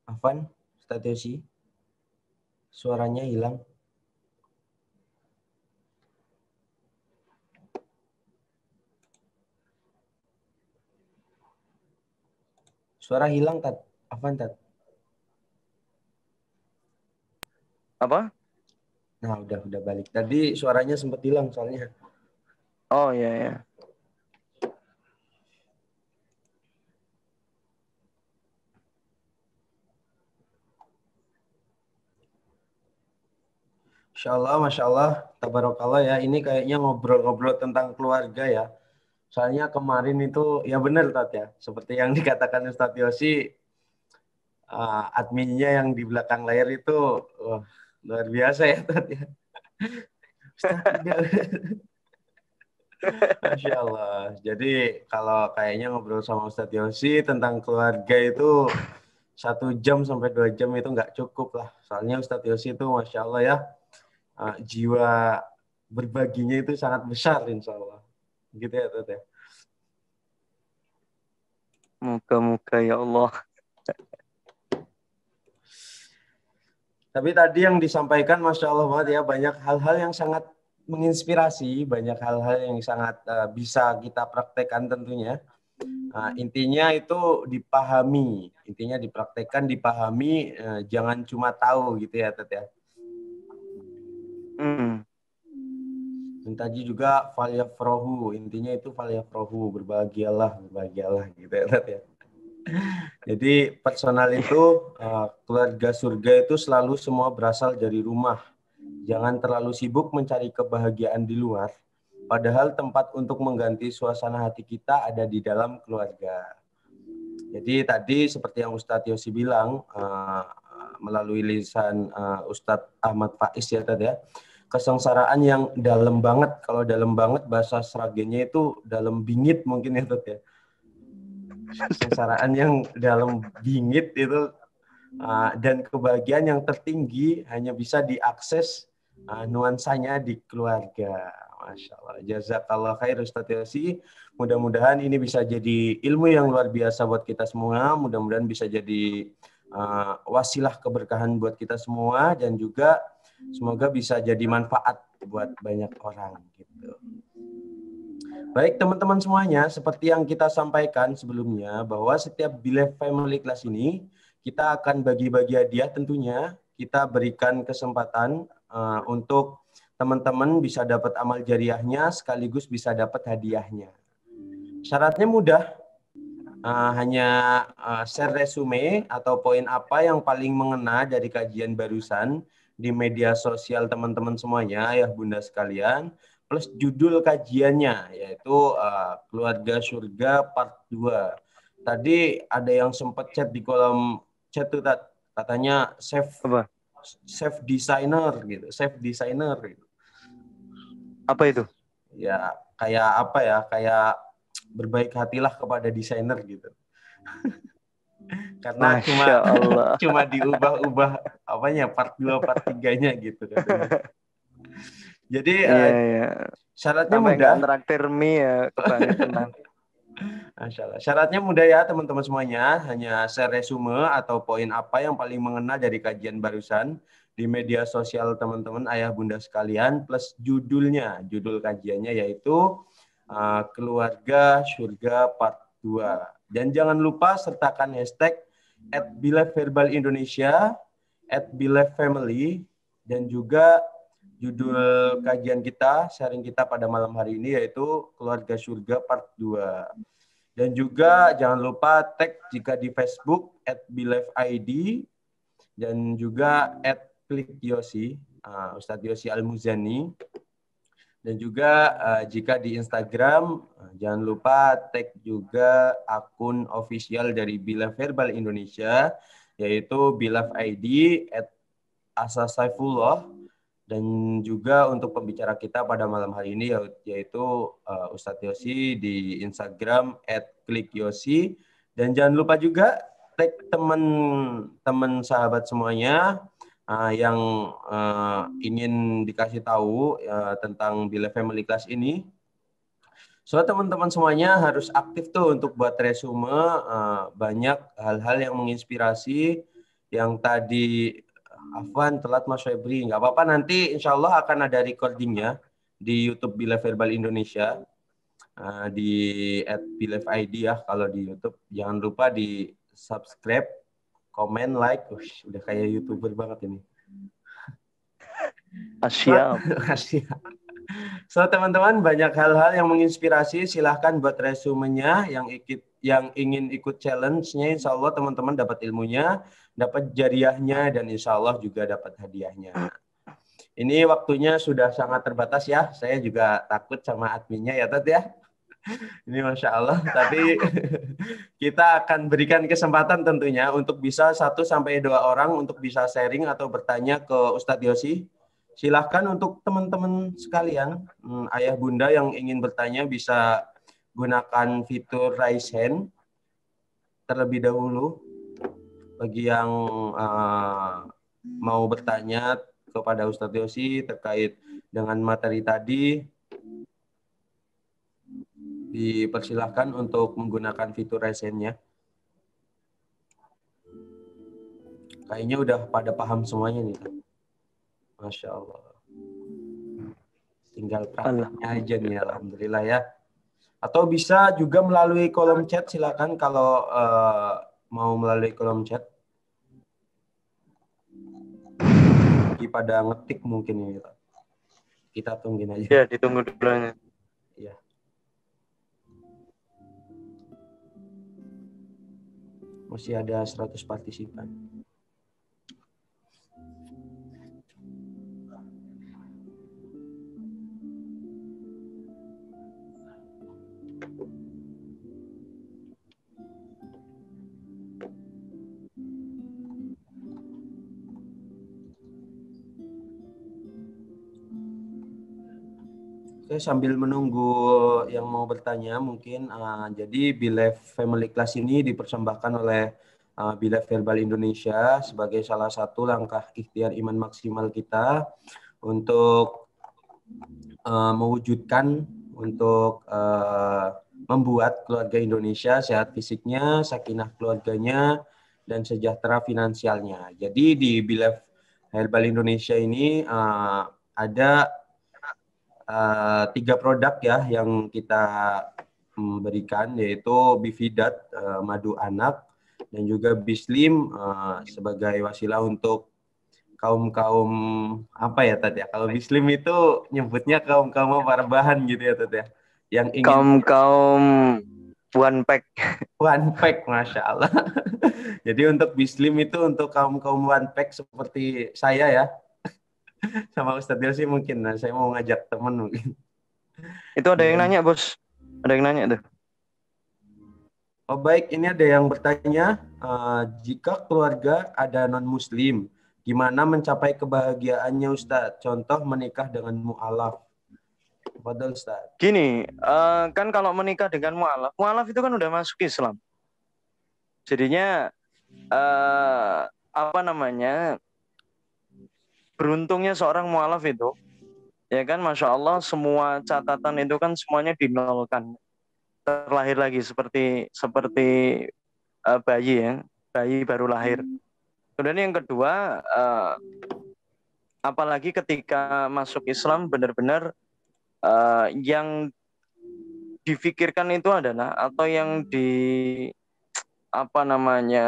Afan, status sih suaranya hilang. Suara hilang, Tat. Afan, Tat. apa? Nah, udah balik. Tadi suaranya sempat hilang soalnya. Oh iya ya. Insya Allah, Masya Allah, tabarakallah ya. Ini kayaknya ngobrol-ngobrol tentang keluarga ya. Soalnya kemarin itu, ya benar Tat ya. Seperti yang dikatakan Ustadz Yosi, adminnya yang di belakang layar itu wah, luar biasa ya Tat ya. Ustadz tidak. Masya Allah. Jadi kalau kayaknya ngobrol sama Ustadz Yosi tentang keluarga itu 1 jam sampai 2 jam itu nggak cukup lah. Soalnya Ustadz Yosi itu Masya Allah ya, jiwa berbaginya itu sangat besar insya Allah. Gitu ya Tat ya. Moga-moga ya Allah. Tapi tadi yang disampaikan Masya Allah banget ya, banyak hal-hal yang sangat menginspirasi, banyak hal-hal yang sangat bisa kita praktekkan tentunya. Intinya itu dipahami, intinya dipraktekkan, dipahami, jangan cuma tahu gitu ya Tet ya. Dan tadi juga falyafrohu, intinya itu falyafrohu, berbahagialah gitu ya Tet ya. Jadi personal itu keluarga surga itu selalu semua berasal dari rumah. Jangan terlalu sibuk mencari kebahagiaan di luar, padahal tempat untuk mengganti suasana hati kita ada di dalam keluarga. Jadi tadi seperti yang Ustadz Yosi bilang melalui lisan Ustadz Ahmad Faiz ya tadi ya, kesengsaraan yang dalam banget. Kalau dalam banget bahasa Sragennya itu dalam bingit mungkin ya Ustadz ya. Kesengsaraan yang dalam bingit itu dan kebahagiaan yang tertinggi hanya bisa diakses nuansanya di keluarga. Masya Allah. Jazakallah khair Ustadz Yosi. Mudah-mudahan ini bisa jadi ilmu yang luar biasa buat kita semua. Mudah-mudahan bisa jadi wasilah keberkahan buat kita semua dan juga semoga bisa jadi manfaat buat banyak orang gitu. Baik teman-teman semuanya, seperti yang kita sampaikan sebelumnya bahwa setiap Bilef Family Class ini kita akan bagi-bagi hadiah tentunya. Kita berikan kesempatan untuk teman-teman bisa dapat amal jariahnya sekaligus bisa dapat hadiahnya. Syaratnya mudah, hanya share resume atau poin apa yang paling mengena dari kajian barusan di media sosial teman-teman semuanya, ayah bunda sekalian, plus judul kajiannya, yaitu Keluarga Surga Part 2. Tadi ada yang sempat chat di kolom chat tuh, katanya chef designer gitu, chef designer gitu. Apa itu? Ya, kayak apa ya, kayak berbaik hatilah kepada desainer gitu. Karena cuma diubah-ubah apanya part 2 part 3-nya gitu katanya. Jadi syaratnya sampai mudah. Sampai traktir mie ya kebangetan nanti. Masya Allah. Syaratnya mudah ya teman-teman semuanya. Hanya share resume atau poin apa yang paling mengena dari kajian barusan di media sosial teman-teman ayah bunda sekalian plus judulnya. Judul kajiannya yaitu Keluarga Surga Part 2. Dan jangan lupa sertakan hashtag @bilefverbalindonesia, @bilefamily, dan juga judul kajian kita, sharing kita pada malam hari ini yaitu Keluarga Surga Part 2. Dan juga jangan lupa tag jika di Facebook @bilefid dan juga @klikyosi, Ustadz Yosi Al-Muzani. Dan juga jika di Instagram, jangan lupa tag juga akun official dari Bilaf Verbal Indonesia, yaitu Bilaf ID @asasaifullah. Dan juga untuk pembicara kita pada malam hari ini, yaitu Ustadz Yosi di Instagram @klikyosi. Dan jangan lupa juga tag teman-teman sahabat semuanya yang ingin dikasih tahu tentang Bilef Family Class ini. So teman-teman semuanya harus aktif tuh untuk buat resume, banyak hal-hal yang menginspirasi. Yang tadi Afwan telat Mas Febri, nggak apa-apa, nanti insya Allah akan ada recordingnya di YouTube Bilef Verbal Indonesia, di @bilefid ya kalau di YouTube. Jangan lupa di subscribe, komen, like. Udah kayak YouTuber banget ini. Siap. So teman-teman, banyak hal-hal yang menginspirasi. Silahkan buat resumenya. Yang ingin ikut challenge-nya, insya Allah teman-teman dapat ilmunya, dapat jariahnya, dan insya Allah juga dapat hadiahnya. Ini waktunya sudah sangat terbatas ya. Saya juga takut sama adminnya ya Tat ya. Ini Masya Allah. Tapi kita akan berikan kesempatan tentunya untuk bisa 1-2 orang untuk bisa sharing atau bertanya ke Ustadz Yosi. Silahkan untuk teman-teman sekalian, ayah bunda yang ingin bertanya bisa gunakan fitur raise hand terlebih dahulu. Bagi yang mau bertanya kepada Ustadz Yosi terkait dengan materi tadi, dipersilahkan untuk menggunakan fitur raise hand-nya. Kayaknya udah pada paham semuanya nih. Masya Allah. Tinggal prakteknya aja nih, alhamdulillah ya. Atau bisa juga melalui kolom chat, silakan kalau mau melalui kolom chat. Lagi pada ngetik mungkin ini. Kita tungguin aja. Ya, ditunggu dulu. Ya. Masih ada 100 partisipan. Oke, sambil menunggu yang mau bertanya mungkin, jadi Belief Family Class ini dipersembahkan oleh Belief Herbal Indonesia sebagai salah satu langkah ikhtiar iman maksimal kita untuk mewujudkan, untuk membuat keluarga Indonesia sehat fisiknya, sakinah keluarganya, dan sejahtera finansialnya. Jadi di Belief Herbal Indonesia ini ada 3 produk ya yang kita berikan, yaitu Bifidat, madu anak, dan juga Bislim sebagai wasilah untuk kaum-kaum apa ya Tat ya? Kalau Bislim itu nyebutnya kaum-kaum rebahan gitu ya Tat ya. Yang ingin Kaum one pack. one pack, Masya Allah. Jadi untuk Bislim itu untuk kaum-kaum one pack seperti saya ya. Sama Ustadz Delsi mungkin. Nah, saya mau ngajak teman mungkin. Itu ada yang Dan nanya, Bos. Ada yang nanya tuh. oh baik, ini ada yang bertanya, jika keluarga ada non-muslim, gimana mencapai kebahagiaannya Ustadz? Contoh menikah dengan mu'alaf. Fadal Ustadz. Gini, kan kalau menikah dengan mu'alaf, mu'alaf itu kan udah masuk Islam. Jadinya apa namanya? Beruntungnya seorang mu'alaf itu, ya kan, Masya Allah, semua catatan itu kan semuanya dinolkan. Terlahir lagi seperti bayi ya, bayi baru lahir. Kemudian yang kedua, apalagi ketika masuk Islam benar-benar yang difikirkan itu adalah, atau yang apa namanya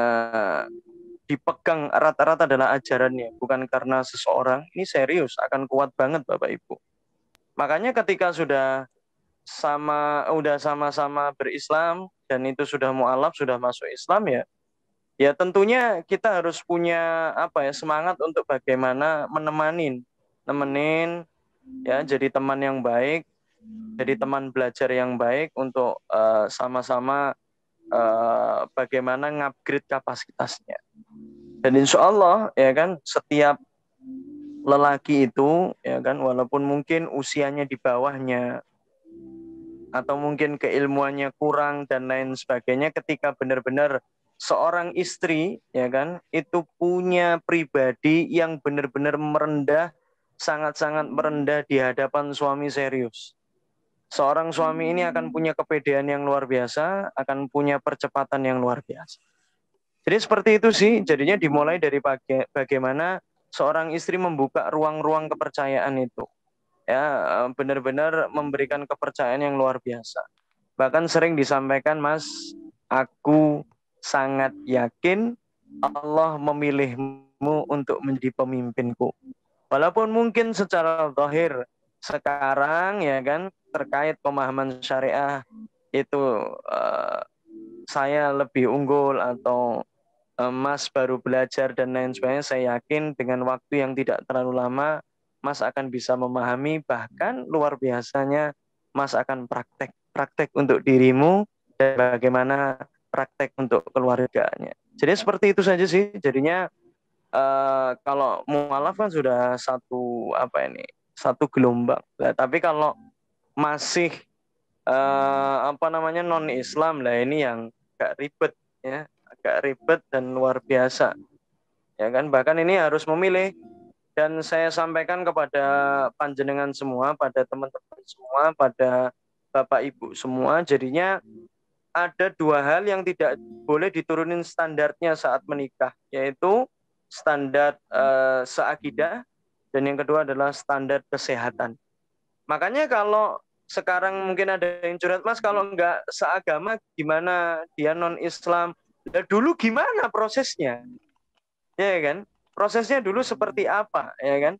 dipegang erat-erat adalah ajarannya, bukan karena seseorang. Ini serius, akan kuat banget Bapak Ibu. Makanya ketika sudah sama-sama berislam dan itu sudah mualaf, sudah masuk Islam ya, ya tentunya kita harus punya apa ya, semangat untuk bagaimana nemenin ya, jadi teman yang baik, jadi teman belajar yang baik untuk sama-sama bagaimana ngupgrade kapasitasnya. Dan insya Allah ya kan, setiap lelaki itu ya kan, walaupun mungkin usianya di bawahnya atau mungkin keilmuannya kurang dan lain sebagainya, ketika benar-benar seorang istri ya kan itu punya pribadi yang benar-benar merendah, sangat-sangat merendah di hadapan suami serius, seorang suami ini akan punya kepedean yang luar biasa, akan punya percepatan yang luar biasa. Jadi seperti itu sih, jadinya dimulai dari bagaimana seorang istri membuka ruang-ruang kepercayaan itu, ya, benar-benar memberikan kepercayaan yang luar biasa. Bahkan sering disampaikan, Mas, aku sangat yakin Allah memilihmu untuk menjadi pemimpinku. Walaupun mungkin secara zahir sekarang ya kan, terkait pemahaman syariah itu saya lebih unggul, atau Mas baru belajar dan lain sebagainya, saya yakin dengan waktu yang tidak terlalu lama Mas akan bisa memahami, bahkan luar biasanya Mas akan praktek untuk dirimu dan bagaimana praktek untuk keluarganya. Jadi seperti itu saja sih. Jadinya kalau mualaf kan sudah satu gelombang. Nah, tapi kalau masih apa namanya non Islam lah, ini yang agak ribet ya, agak ribet dan luar biasa ya kan. Bahkan ini harus memilih, dan saya sampaikan kepada panjenengan semua, pada teman-teman semua, pada Bapak Ibu semua, jadinya ada 2 hal yang tidak boleh diturunin standarnya saat menikah, yaitu standar seakidah, dan yang kedua adalah standar kesehatan. Makanya kalau sekarang mungkin ada yang curhat, Mas, kalau nggak seagama gimana, dia non-Islam. Nah, dulu gimana prosesnya? Ya kan? Prosesnya dulu seperti apa? Ya kan?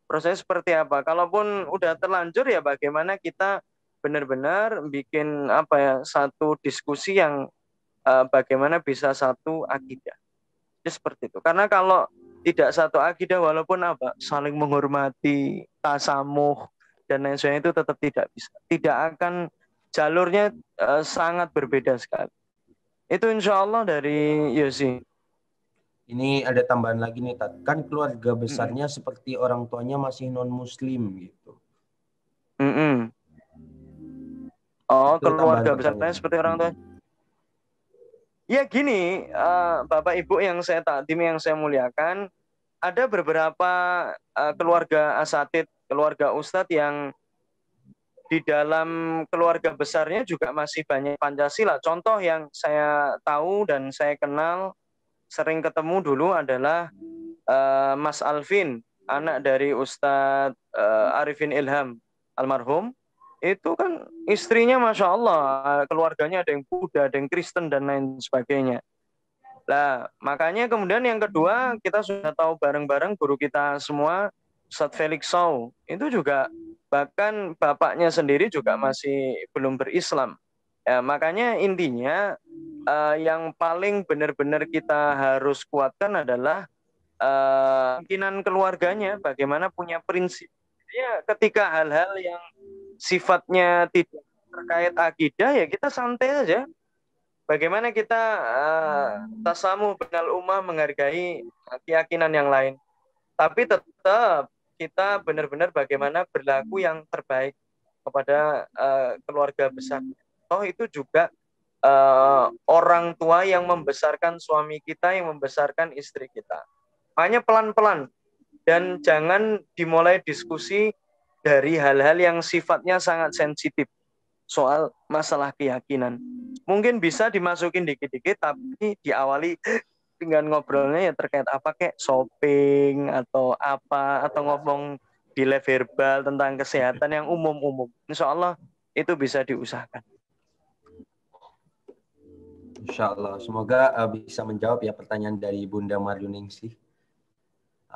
Proses seperti apa? Kalaupun udah terlanjur, ya bagaimana kita benar-benar bikin apa ya, satu diskusi yang bagaimana bisa satu akidah. Ya, seperti itu. Karena kalau tidak satu akidah, walaupun saling menghormati, tasamuh dan lain sebagainya, itu tetap tidak bisa. Tidak akan, jalurnya sangat berbeda sekali. Itu insya Allah dari Yosi. Ini ada tambahan lagi nih, Tat. Kan keluarga besarnya seperti orang tuanya masih non-muslim gitu. Oh, Itu tambahan keluarga besarnya pertanyaan. seperti orang tua. Ya gini, Bapak Ibu yang saya takdimi, yang saya muliakan, ada beberapa keluarga asatid, keluarga ustadz yang di dalam keluarga besarnya juga masih banyak Pancasila. Contoh yang saya tahu dan saya kenal, sering ketemu dulu adalah Mas Alvin, anak dari Ustadz Arifin Ilham almarhum. Itu kan istrinya Masya Allah, keluarganya ada yang Buddha, ada yang Kristen dan lain sebagainya. Nah, makanya kemudian yang kedua, kita sudah tahu bareng-bareng guru kita semua, Ustadz Felix Sow, itu juga bahkan bapaknya sendiri juga masih belum berislam. Ya, makanya intinya yang paling benar-benar kita harus kuatkan adalah pimpinan keluarganya, bagaimana punya prinsip. Ya, ketika hal-hal yang sifatnya tidak terkait akidah, ya kita santai aja. Bagaimana kita tasamuh binal ummah, menghargai keyakinan yang lain. Tapi tetap kita benar-benar bagaimana berlaku yang terbaik kepada keluarga besar. Toh itu juga orang tua yang membesarkan suami kita, yang membesarkan istri kita. Hanya pelan-pelan. Dan jangan dimulai diskusi dari hal-hal yang sifatnya sangat sensitif soal masalah keyakinan. Mungkin bisa dimasukin dikit-dikit, tapi diawali dengan ngobrolnya ya terkait apa, kayak shopping atau apa, atau ngomong di live verbal tentang kesehatan yang umum-umum. Insya Allah itu bisa diusahakan. Insya Allah. Semoga bisa menjawab ya pertanyaan dari Bunda Maryuningsih.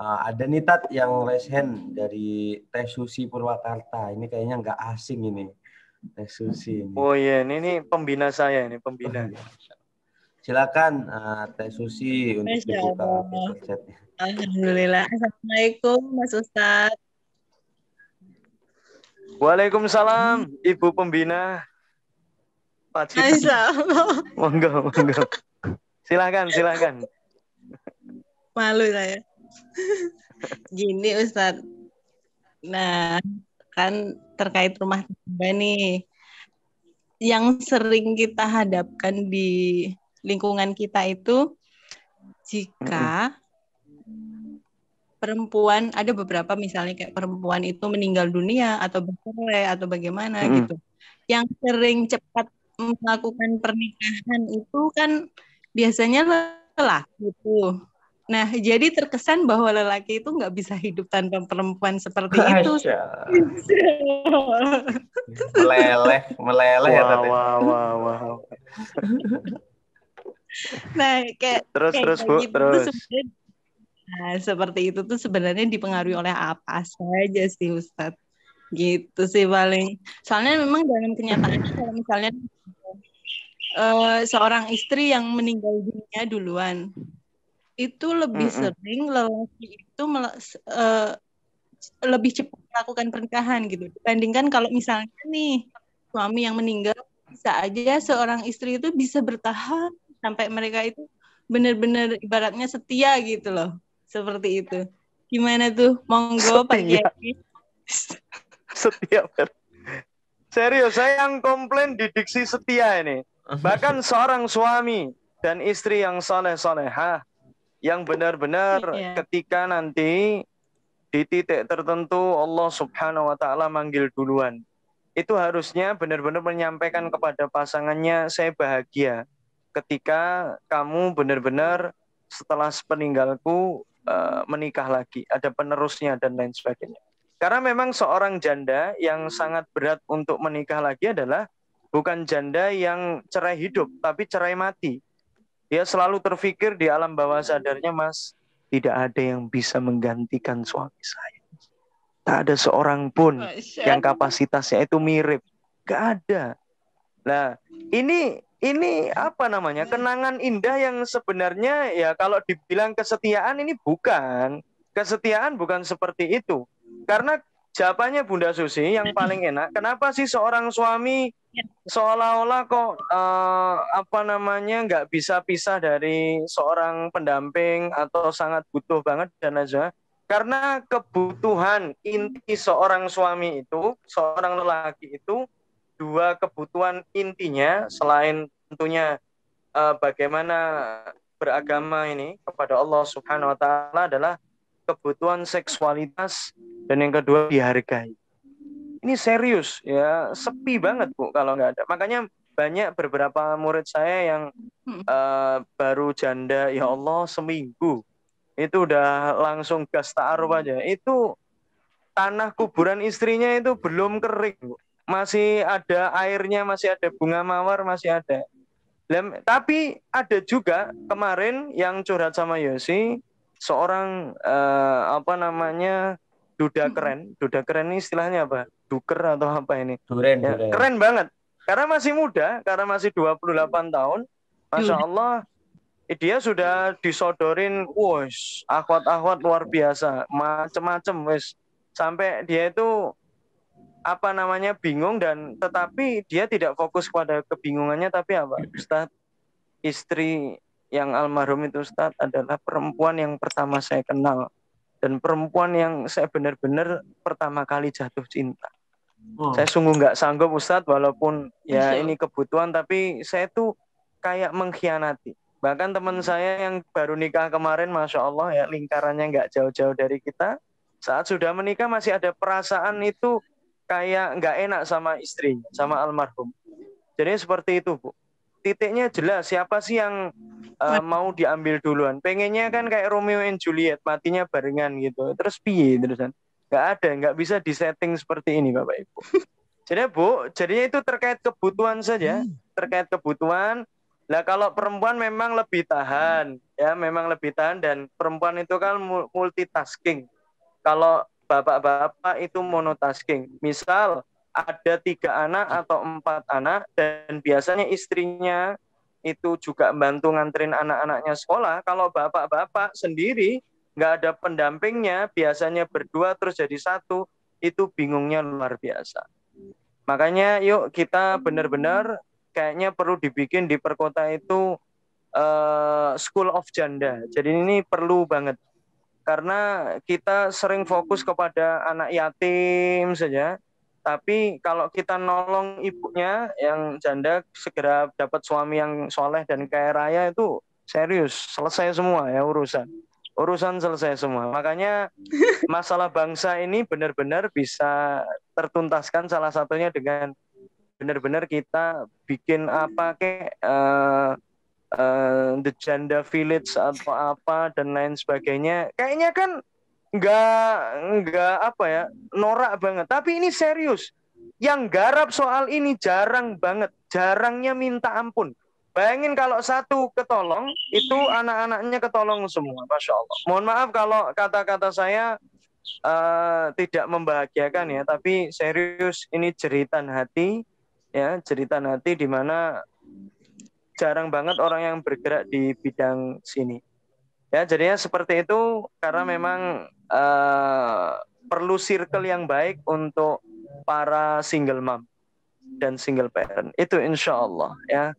Ada nih Tat yang raise hand dari Teh Susi Purwakarta. Ini kayaknya nggak asing ini. Teh Susi ini. Oh iya, ini pembina saya, ini pembina. Silakan Teh Susi untuk dibuka chat-chatnya. Alhamdulillah. Assalamualaikum Mas Ustadz. Waalaikumsalam Ibu pembina. Masya Allah. Monggo. Silakan. Malu saya. Gini Ustadz. Nah, kan terkait rumah tangga nih, yang sering kita hadapkan di lingkungan kita itu, jika perempuan, ada beberapa misalnya kayak perempuan itu meninggal dunia atau bercerai atau bagaimana gitu, yang sering cepat melakukan pernikahan itu kan biasanya lelaki gitu. Nah, jadi terkesan bahwa lelaki itu nggak bisa hidup tanpa perempuan seperti itu. Meleleh ya Tete. Wow. Nah, terus Bu, gitu terus. Nah, seperti itu tuh sebenarnya dipengaruhi oleh apa saja sih Ustadz? Gitu sih paling. Soalnya memang dalam kenyataannya kalau misalnya seorang istri yang meninggal dunia duluan, itu lebih sering lelaki itu lebih cepat melakukan pernikahan gitu dibandingkan kalau misalnya nih suami yang meninggal, bisa aja seorang istri itu bisa bertahan sampai mereka itu benar-benar ibaratnya setia gitu loh, seperti itu. Gimana tuh? Monggo Pak Kiai. Setia. Serius, saya yang komplain di diksi setia ini. Bahkan seorang suami dan istri yang soleh-solehah, yang benar-benar ketika nanti di titik tertentu Allah Subhanahu wa Ta'ala manggil duluan, itu harusnya benar-benar menyampaikan kepada pasangannya, saya bahagia ketika kamu benar-benar setelah sepeninggalku menikah lagi, ada penerusnya dan lain sebagainya. Karena memang seorang janda yang sangat berat untuk menikah lagi adalah bukan janda yang cerai hidup, tapi cerai mati. Dia selalu terpikir di alam bawah sadarnya, Mas, tidak ada yang bisa menggantikan suami saya. Tak ada seorang pun yang kapasitasnya itu mirip. Gak ada. Nah, ini ini apa namanya, kenangan indah yang sebenarnya ya kalau dibilang kesetiaan ini bukan. Kesetiaan bukan seperti itu. Karena jawabannya Bunda Susi yang paling enak, kenapa sih seorang suami seolah-olah kok apa namanya nggak bisa pisah dari seorang pendamping atau sangat butuh banget dan aja. Karena kebutuhan inti seorang suami itu, seorang lelaki itu, dua kebutuhan intinya selain tentunya bagaimana beragama ini kepada Allah Subhanahu wa taala adalah kebutuhan seksualitas dan yang kedua dihargai. Ini serius ya, sepi banget Bu kalau nggak ada. Makanya banyak beberapa murid saya yang baru janda ya Allah seminggu itu udah langsung gas ta'aruf aja. Itu tanah kuburan istrinya itu belum kering Bu. Masih ada airnya, masih ada bunga mawar, masih ada. Tapi ada juga kemarin yang curhat sama Yosi, seorang apa namanya duda keren. Duda keren ini istilahnya apa? Duker atau apa ini? Duren, Ya, duren. keren banget. Karena masih muda, karena masih 28 tahun. Masya Allah, dia sudah disodorin, wos, akhwat-akhwat luar biasa, macem-macem, wes. Sampai dia itu apa namanya bingung dan tetapi dia tidak fokus pada kebingungannya, tapi apa? Ustadz, istri yang almarhum itu Ustadz adalah perempuan yang pertama saya kenal dan perempuan yang saya benar-benar pertama kali jatuh cinta. Saya sungguh nggak sanggup Ustadz, walaupun ya ini kebutuhan, tapi saya tuh kayak mengkhianati. Bahkan teman saya yang baru nikah kemarin, Masya Allah ya, lingkarannya nggak jauh-jauh dari kita, saat sudah menikah masih ada perasaan itu kayak nggak enak sama istrinya, sama almarhum. Jadi seperti itu Bu. Titiknya jelas, siapa sih yang mau diambil duluan? Pengennya kan kayak Romeo and Juliet, matinya barengan gitu. Terus piye terusan? Nggak ada, nggak bisa disetting seperti ini Bapak Ibu. Jadi Bu, jadinya itu terkait kebutuhan saja, terkait kebutuhan. Nah kalau perempuan memang lebih tahan, ya memang lebih tahan, dan perempuan itu kan multitasking. Kalau bapak-bapak itu monotasking. Misal ada 3 anak atau 4 anak dan biasanya istrinya itu juga bantu nganterin anak-anaknya sekolah. Kalau bapak-bapak sendiri nggak ada pendampingnya, biasanya berdua terus jadi satu, itu bingungnya luar biasa. Makanya yuk kita benar-benar kayaknya perlu dibikin di perkota itu school of janda. Jadi ini perlu banget. Karena kita sering fokus kepada anak yatim saja. Tapi kalau kita nolong ibunya yang janda segera dapat suami yang soleh dan kaya raya, itu serius, selesai semua ya urusan selesai semua. Makanya masalah bangsa ini benar-benar bisa tertuntaskan salah satunya dengan benar-benar kita bikin apa kayak the Janda Village atau apa dan lain sebagainya. Kayaknya kan nggak apa ya, norak banget. Tapi ini serius. Yang garap soal ini jarang banget, jarangnya minta ampun. Bayangin kalau satu ketolong, itu anak-anaknya ketolong semua, Masya Allah. Mohon maaf kalau kata-kata saya tidak membahagiakan ya, tapi serius ini jeritan hati, ya jeritan hati di mana jarang banget orang yang bergerak di bidang sini. Ya jadinya seperti itu karena memang perlu circle yang baik untuk para single mom dan single parent. Itu insya Allah ya.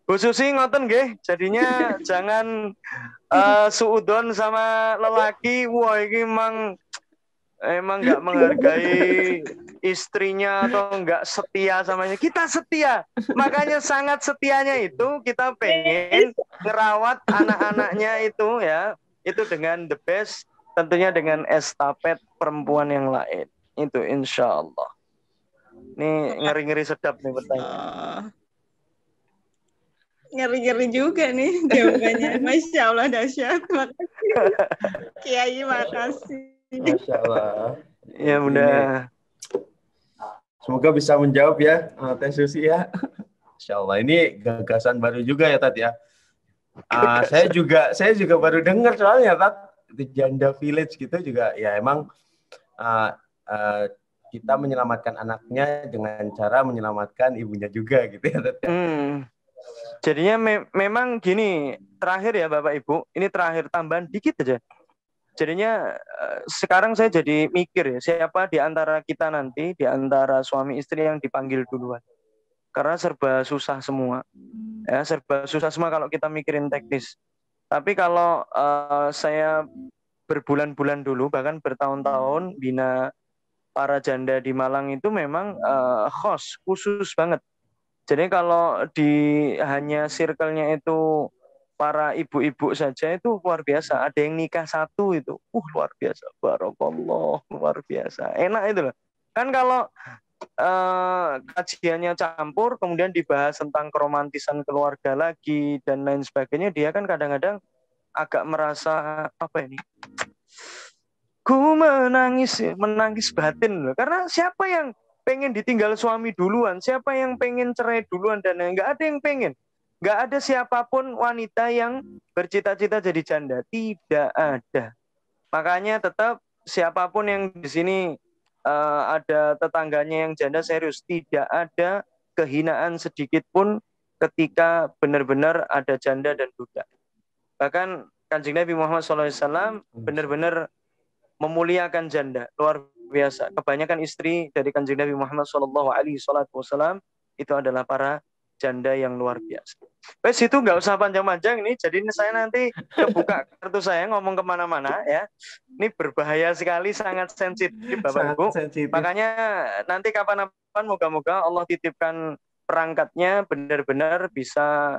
Bu Susi ngoten nggih, jadinya jangan suudon sama lelaki. Wah ini emang nggak menghargai istrinya atau nggak setia samanya. Kita setia, makanya sangat setianya itu kita pengen ngerawat anak-anaknya itu ya, itu dengan the best, tentunya dengan estafet perempuan yang lain. Itu insya Allah. Ini ngeri-ngeri sedap nih pertanyaan. Ngeri-ngeri juga nih jawabannya. Masya Allah, dahsyat. Makasih Kiai, makasih. Masya Allah. Ya Bunda. Semoga bisa menjawab ya Teh Susi ya. Masya Allah, ini gagasan baru juga ya Tat ya. Saya juga baru dengar soalnya Tat, di Janda Village gitu juga ya, emang kita menyelamatkan anaknya dengan cara menyelamatkan ibunya juga gitu ya Tat. Jadinya memang gini, terakhir ya Bapak Ibu, ini terakhir tambahan dikit aja. Jadinya sekarang saya jadi mikir ya, siapa di antara kita nanti, di antara suami istri yang dipanggil duluan. Karena serba susah semua. Ya, serba susah semua kalau kita mikirin teknis. Tapi kalau saya berbulan-bulan dulu, bahkan bertahun-tahun bina para janda di Malang itu memang khusus banget. Jadi kalau di hanya circle-nya itu para ibu-ibu saja itu luar biasa. Ada yang nikah satu itu, luar biasa. Barakallah, luar biasa. Enak itu loh. Kan kalau kajiannya campur, kemudian dibahas tentang keromantisan keluarga lagi dan lain sebagainya, dia kan kadang-kadang agak merasa apa ini? Ku menangis batin loh. Karena siapa yang pengen ditinggal suami duluan? Siapa yang pengen cerai duluan? Dan nggak ada yang pengen. Nggak ada siapapun wanita yang bercita-cita jadi janda. Tidak ada. Makanya tetap siapapun yang di sini ada tetangganya yang janda, serius. Tidak ada kehinaan sedikit pun ketika benar-benar ada janda dan duda. Bahkan Kanjeng Nabi Muhammad SAW benar-benar memuliakan janda, luar biasa. Kebanyakan istri dari Kanjeng Nabi Muhammad SAW itu adalah para janda yang luar biasa. Wes itu nggak usah panjang-panjang ini. Jadi saya nanti kebuka kartu saya ngomong kemana-mana ya. Ini berbahaya sekali, sangat sensitif Bapak Ibu. Makanya nanti kapan-kapan moga-moga Allah titipkan perangkatnya benar-benar bisa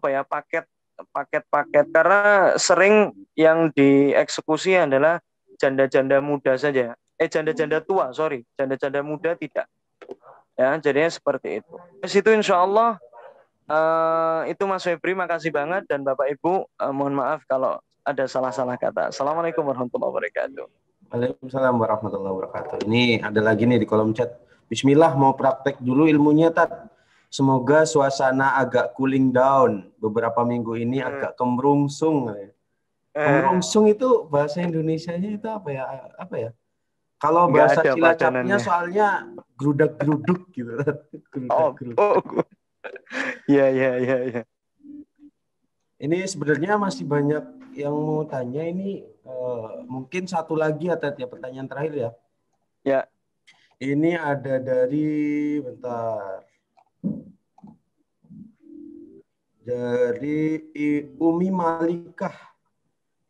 paket-paket karena sering yang dieksekusi adalah janda-janda muda saja. Janda-janda tua, janda-janda muda tidak. Ya, jadinya seperti itu. Di situ insya Allah itu Mas Febri, makasih banget, dan Bapak Ibu mohon maaf kalau ada salah-salah kata. Assalamualaikum warahmatullahi wabarakatuh. Waalaikumsalam warahmatullahi wabarakatuh. Ini ada lagi nih di kolom chat. Bismillah, mau praktek dulu ilmunya, Tat. Semoga suasana agak cooling down. Beberapa minggu ini agak kemerungsung. Kemerungsung itu bahasa Indonesianya itu apa ya? Apa ya? Kalau bahasa Cilacapnya soalnya gerudak-geruduk gitu. Gerudak-geruduk. Ya. Ini sebenarnya masih banyak yang mau tanya. Ini mungkin satu lagi ya, Tat, ya, pertanyaan terakhir ya. Ya. Ini ada dari Umi Malikah.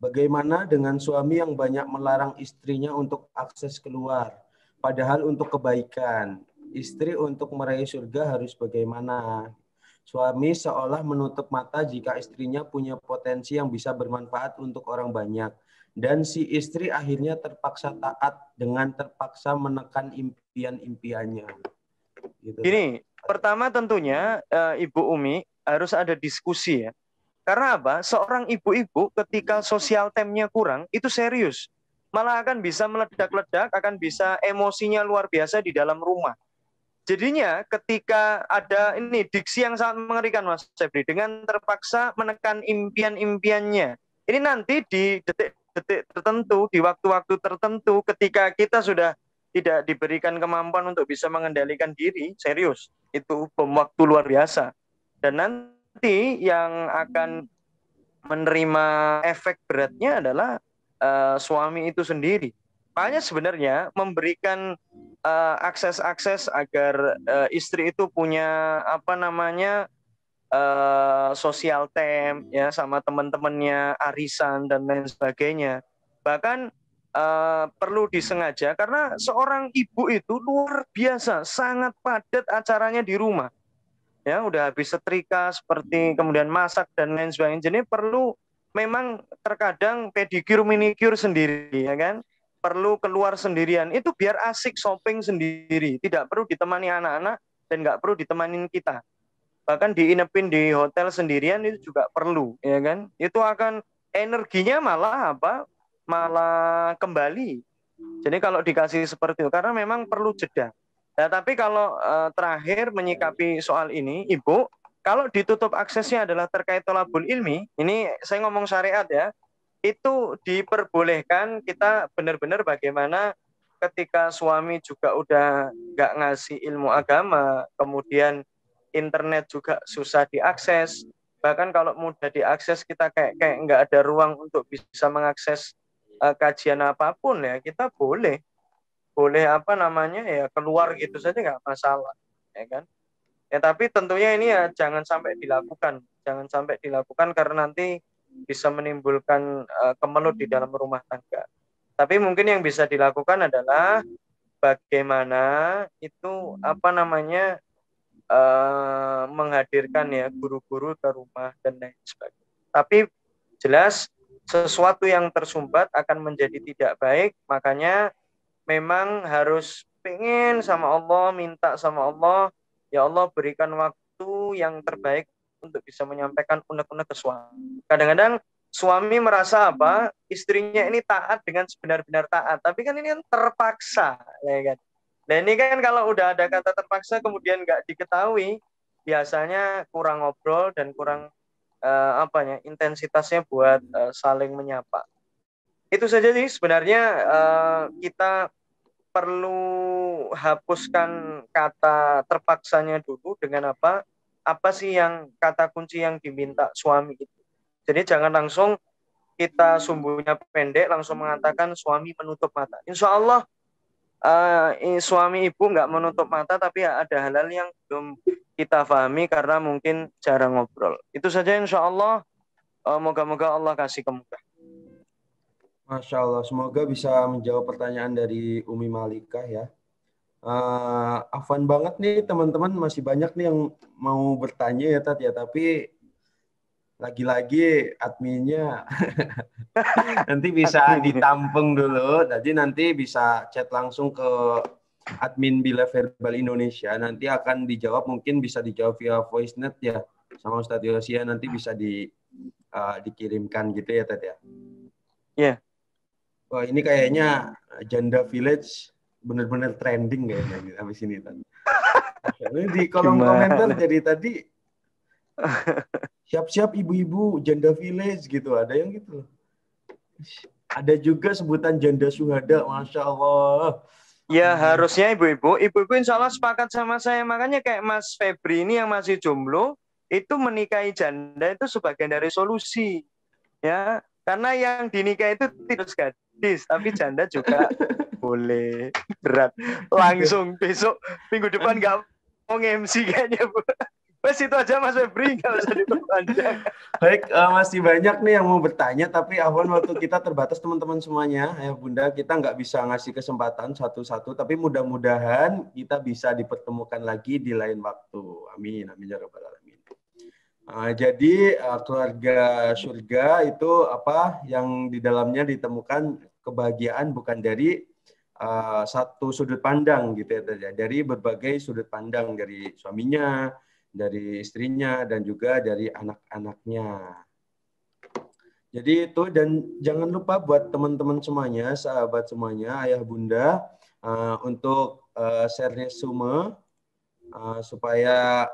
Bagaimana dengan suami yang banyak melarang istrinya untuk akses keluar, padahal untuk kebaikan? Istri untuk meraih surga harus bagaimana? Suami seolah menutup mata jika istrinya punya potensi yang bisa bermanfaat untuk orang banyak. Dan si istri akhirnya terpaksa taat dengan terpaksa menekan impian-impiannya. Gitu. Ini pertama tentunya Ibu Umi harus ada diskusi ya. Karena apa? Seorang ibu-ibu ketika sosial time-nya kurang, itu serius. Malah akan bisa meledak-ledak, akan bisa emosinya luar biasa di dalam rumah. Jadinya ketika ada ini diksi yang sangat mengerikan Mas Febri, dengan terpaksa menekan impian-impiannya. Ini nanti di detik-detik tertentu, di waktu-waktu tertentu, ketika kita sudah tidak diberikan kemampuan untuk bisa mengendalikan diri, serius. Itu bom waktu luar biasa. Dan nanti yang akan menerima efek beratnya adalah suami itu sendiri. Makanya sebenarnya memberikan akses-akses agar istri itu punya social time ya sama teman-temannya, arisan dan lain sebagainya. Bahkan perlu disengaja karena seorang ibu itu luar biasa, sangat padat acaranya di rumah. Ya, udah habis setrika seperti kemudian masak dan lain sebagainya. Jadi perlu memang terkadang pedikur manicure sendiri ya kan. Perlu keluar sendirian. Itu biar asik shopping sendiri. Tidak perlu ditemani anak-anak dan nggak perlu ditemanin kita. Bahkan diinepin di hotel sendirian itu juga perlu, ya kan? Itu akan energinya malah malah kembali. Jadi kalau dikasih seperti itu, karena memang perlu jeda. Nah, tapi kalau terakhir menyikapi soal ini, Ibu, kalau ditutup aksesnya adalah terkait thalabul ilmi, ini saya ngomong syariat ya, itu diperbolehkan kita benar-benar bagaimana ketika suami juga udah nggak ngasih ilmu agama, kemudian internet juga susah diakses. Bahkan kalau mudah diakses kita kayak nggak ada ruang untuk bisa mengakses kajian apapun ya, kita boleh apa namanya ya keluar gitu saja nggak masalah, ya kan? Ya tapi tentunya ini ya jangan sampai dilakukan karena nanti bisa menimbulkan kemelut di dalam rumah tangga. Tapi mungkin yang bisa dilakukan adalah bagaimana itu apa namanya menghadirkan ya guru-guru ke rumah dan lain sebagainya. Tapi jelas sesuatu yang tersumbat akan menjadi tidak baik, makanya memang harus pengen sama Allah, minta sama Allah, ya Allah berikan waktu yang terbaik untuk bisa menyampaikan unek-unek ke suami. Kadang-kadang suami merasa apa? Istrinya ini taat dengan sebenar-benar taat, tapi kan ini kan terpaksa, ya kan? Nah ini kan kalau udah ada kata terpaksa kemudian nggak diketahui, biasanya kurang ngobrol dan kurang intensitasnya buat saling menyapa. Itu saja sih sebenarnya kita perlu hapuskan kata terpaksanya dulu dengan apa sih yang kata kunci yang diminta suami itu. Jadi jangan langsung kita sumbunya pendek langsung mengatakan suami menutup mata. Insya Allah suami ibu nggak menutup mata, tapi ada hal-hal yang belum kita pahami karena mungkin jarang ngobrol. Itu saja insya Allah. Moga-moga Allah kasih kemudahan. Masya Allah, semoga bisa menjawab pertanyaan dari Umi Malikah ya. Afwan banget nih teman-teman, masih banyak nih yang mau bertanya ya Tat ya, tapi lagi-lagi adminnya nanti bisa ditampung dulu, jadi nanti bisa chat langsung ke admin Bila Verbal Indonesia, nanti akan dijawab, mungkin bisa dijawab via voice note ya sama Ustadz Yosia, nanti bisa dikirimkan gitu ya Tat ya. Iya. Wah ini kayaknya Janda Village bener-bener trending kayaknya habis ini Tat. Ini di kolom komentar jadi tadi siap-siap ibu-ibu Janda Village gitu, ada yang gitu. Ada juga sebutan janda syuhada, Masya Allah. Ya harusnya ibu-ibu insya Allah sepakat sama saya. Makanya kayak Mas Febri ini yang masih jomblo, itu menikahi janda itu sebagian dari solusi. Ya, karena yang dinikahi itu tidak gadis, tapi janda juga boleh. Berat. Langsung besok, minggu depan nggak mau MC kayaknya, Bu. Wes itu aja Mas Febri, nggak usah diperpanjang. Baik, masih banyak nih yang mau bertanya, tapi Afwan waktu kita terbatas teman-teman semuanya. Ya Bunda, kita nggak bisa ngasih kesempatan satu-satu, tapi mudah-mudahan kita bisa dipertemukan lagi di lain waktu. Amin, amin ya rabbal alamin. Jadi keluarga surga itu apa yang di dalamnya ditemukan kebahagiaan bukan dari satu sudut pandang gitu ya, dari berbagai sudut pandang, dari suaminya, dari istrinya, dan juga dari anak-anaknya. Jadi itu, dan jangan lupa buat teman-teman semuanya, sahabat semuanya, ayah bunda, untuk share resume supaya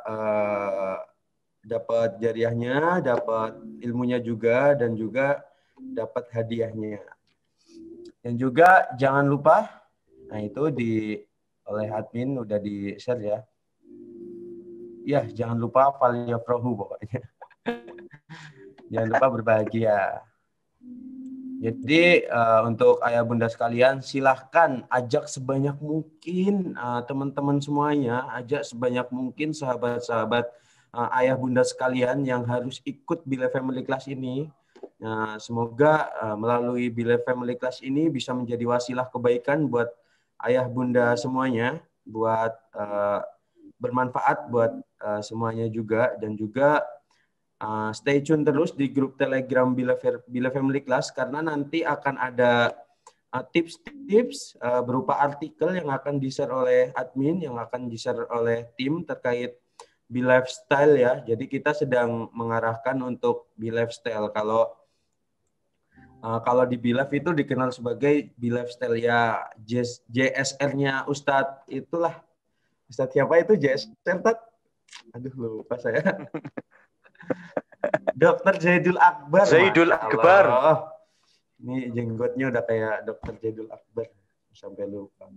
dapat jariahnya, dapat ilmunya juga, dan juga dapat hadiahnya. Dan juga jangan lupa, nah itu oleh admin udah di-share ya. Ya, jangan lupa falyafrahu pokoknya. Jangan lupa berbahagia. Jadi untuk ayah bunda sekalian, silahkan ajak sebanyak mungkin teman-teman semuanya, ajak sebanyak mungkin sahabat-sahabat ayah bunda sekalian yang harus ikut Bila Family Class ini. Nah, semoga melalui Bila Family Class ini bisa menjadi wasilah kebaikan buat ayah bunda semuanya, buat bermanfaat buat semuanya juga, dan juga stay tune terus di grup Telegram Bila Family Class, karena nanti akan ada tips-tips berupa artikel yang akan di-share oleh admin, yang akan di-share oleh tim terkait Bilifestyle ya. Jadi kita sedang mengarahkan untuk Bilifestyle. Kalau di Bilife itu dikenal sebagai Bilifestyle ya, JSR-nya Ustadz itulah. Ustadz siapa itu JSR, Tat? Aduh lupa saya. Dokter Zaidul Akbar. Zaidul Akbar. Ini jenggotnya udah kayak Dokter Zaidul Akbar. Sampai lupa.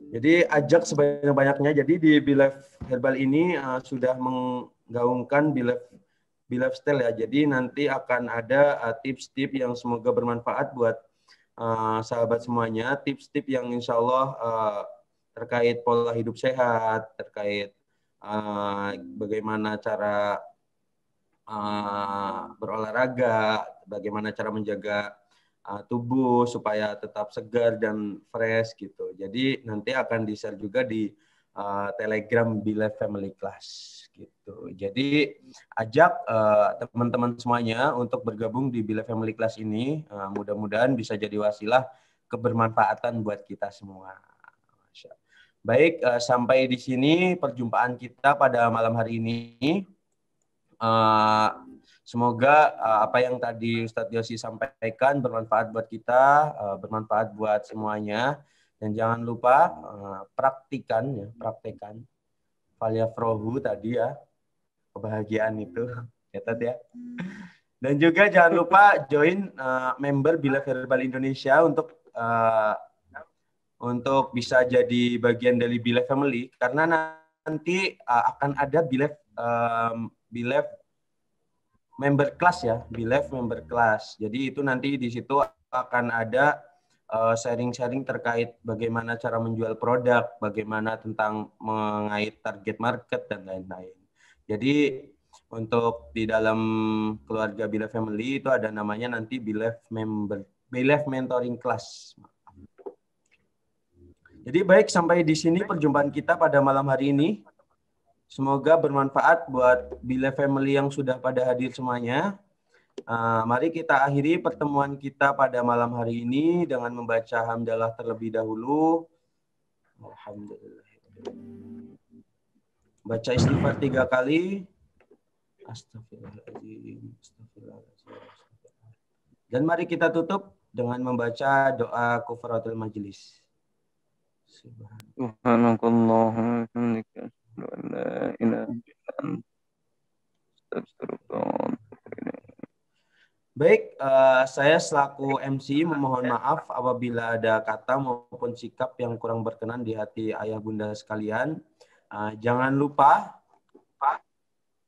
Jadi ajak sebanyak-banyaknya. Jadi di Bilife Herbal ini sudah menggaungkan Bilife Style ya. Jadi nanti akan ada tips-tips yang semoga bermanfaat buat sahabat semuanya. Tips-tips yang insya Allah terkait pola hidup sehat, terkait bagaimana cara berolahraga, bagaimana cara menjaga tubuh supaya tetap segar dan fresh gitu. Jadi nanti akan di-share juga di Telegram Bilife Family Class gitu. Jadi ajak teman-teman semuanya untuk bergabung di Bilife Family Class ini. Mudah-mudahan bisa jadi wasilah kebermanfaatan buat kita semua. Baik, sampai di sini perjumpaan kita pada malam hari ini. Semoga apa yang tadi Ustadz Yosi sampaikan bermanfaat buat kita, bermanfaat buat semuanya. Dan jangan lupa praktekkan Falyafrohu tadi ya, kebahagiaan itu, ya. Dan juga jangan lupa join member Bilife Herbal Indonesia untuk bisa jadi bagian dari Bilife Family, karena nanti akan ada Bilife member class ya, Bilife member class. Jadi itu nanti di situ akan ada sharing-sharing terkait bagaimana cara menjual produk, bagaimana tentang mengait target market dan lain-lain. Jadi untuk di dalam keluarga Bilife Family itu ada namanya nanti Bilife Mentoring Class. Jadi baik, sampai di sini perjumpaan kita pada malam hari ini. Semoga bermanfaat buat Bilife Family yang sudah pada hadir semuanya. Mari kita akhiri pertemuan kita pada malam hari ini dengan membaca hamdalah terlebih dahulu. Alhamdulillah. Baca istighfar 3 kali. Astagfirullahaladzim. Dan mari kita tutup dengan membaca doa kufratul majlis. Subhanakallahumma wa bihamdika asyhadu an la ilaha illa anta astaghfiruka wa atubu ilaik. Baik, saya selaku MC memohon maaf apabila ada kata maupun sikap yang kurang berkenan di hati ayah bunda sekalian. Jangan lupa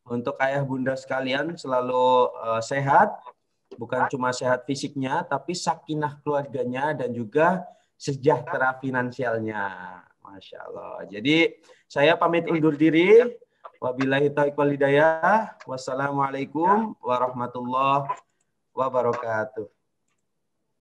untuk ayah bunda sekalian selalu sehat, bukan cuma sehat fisiknya, tapi sakinah keluarganya dan juga sejahtera finansialnya. Masya Allah. Jadi saya pamit undur diri. Wabillahi taufiq wal hidayah. Wassalamualaikum warahmatullahi wabarakatuh.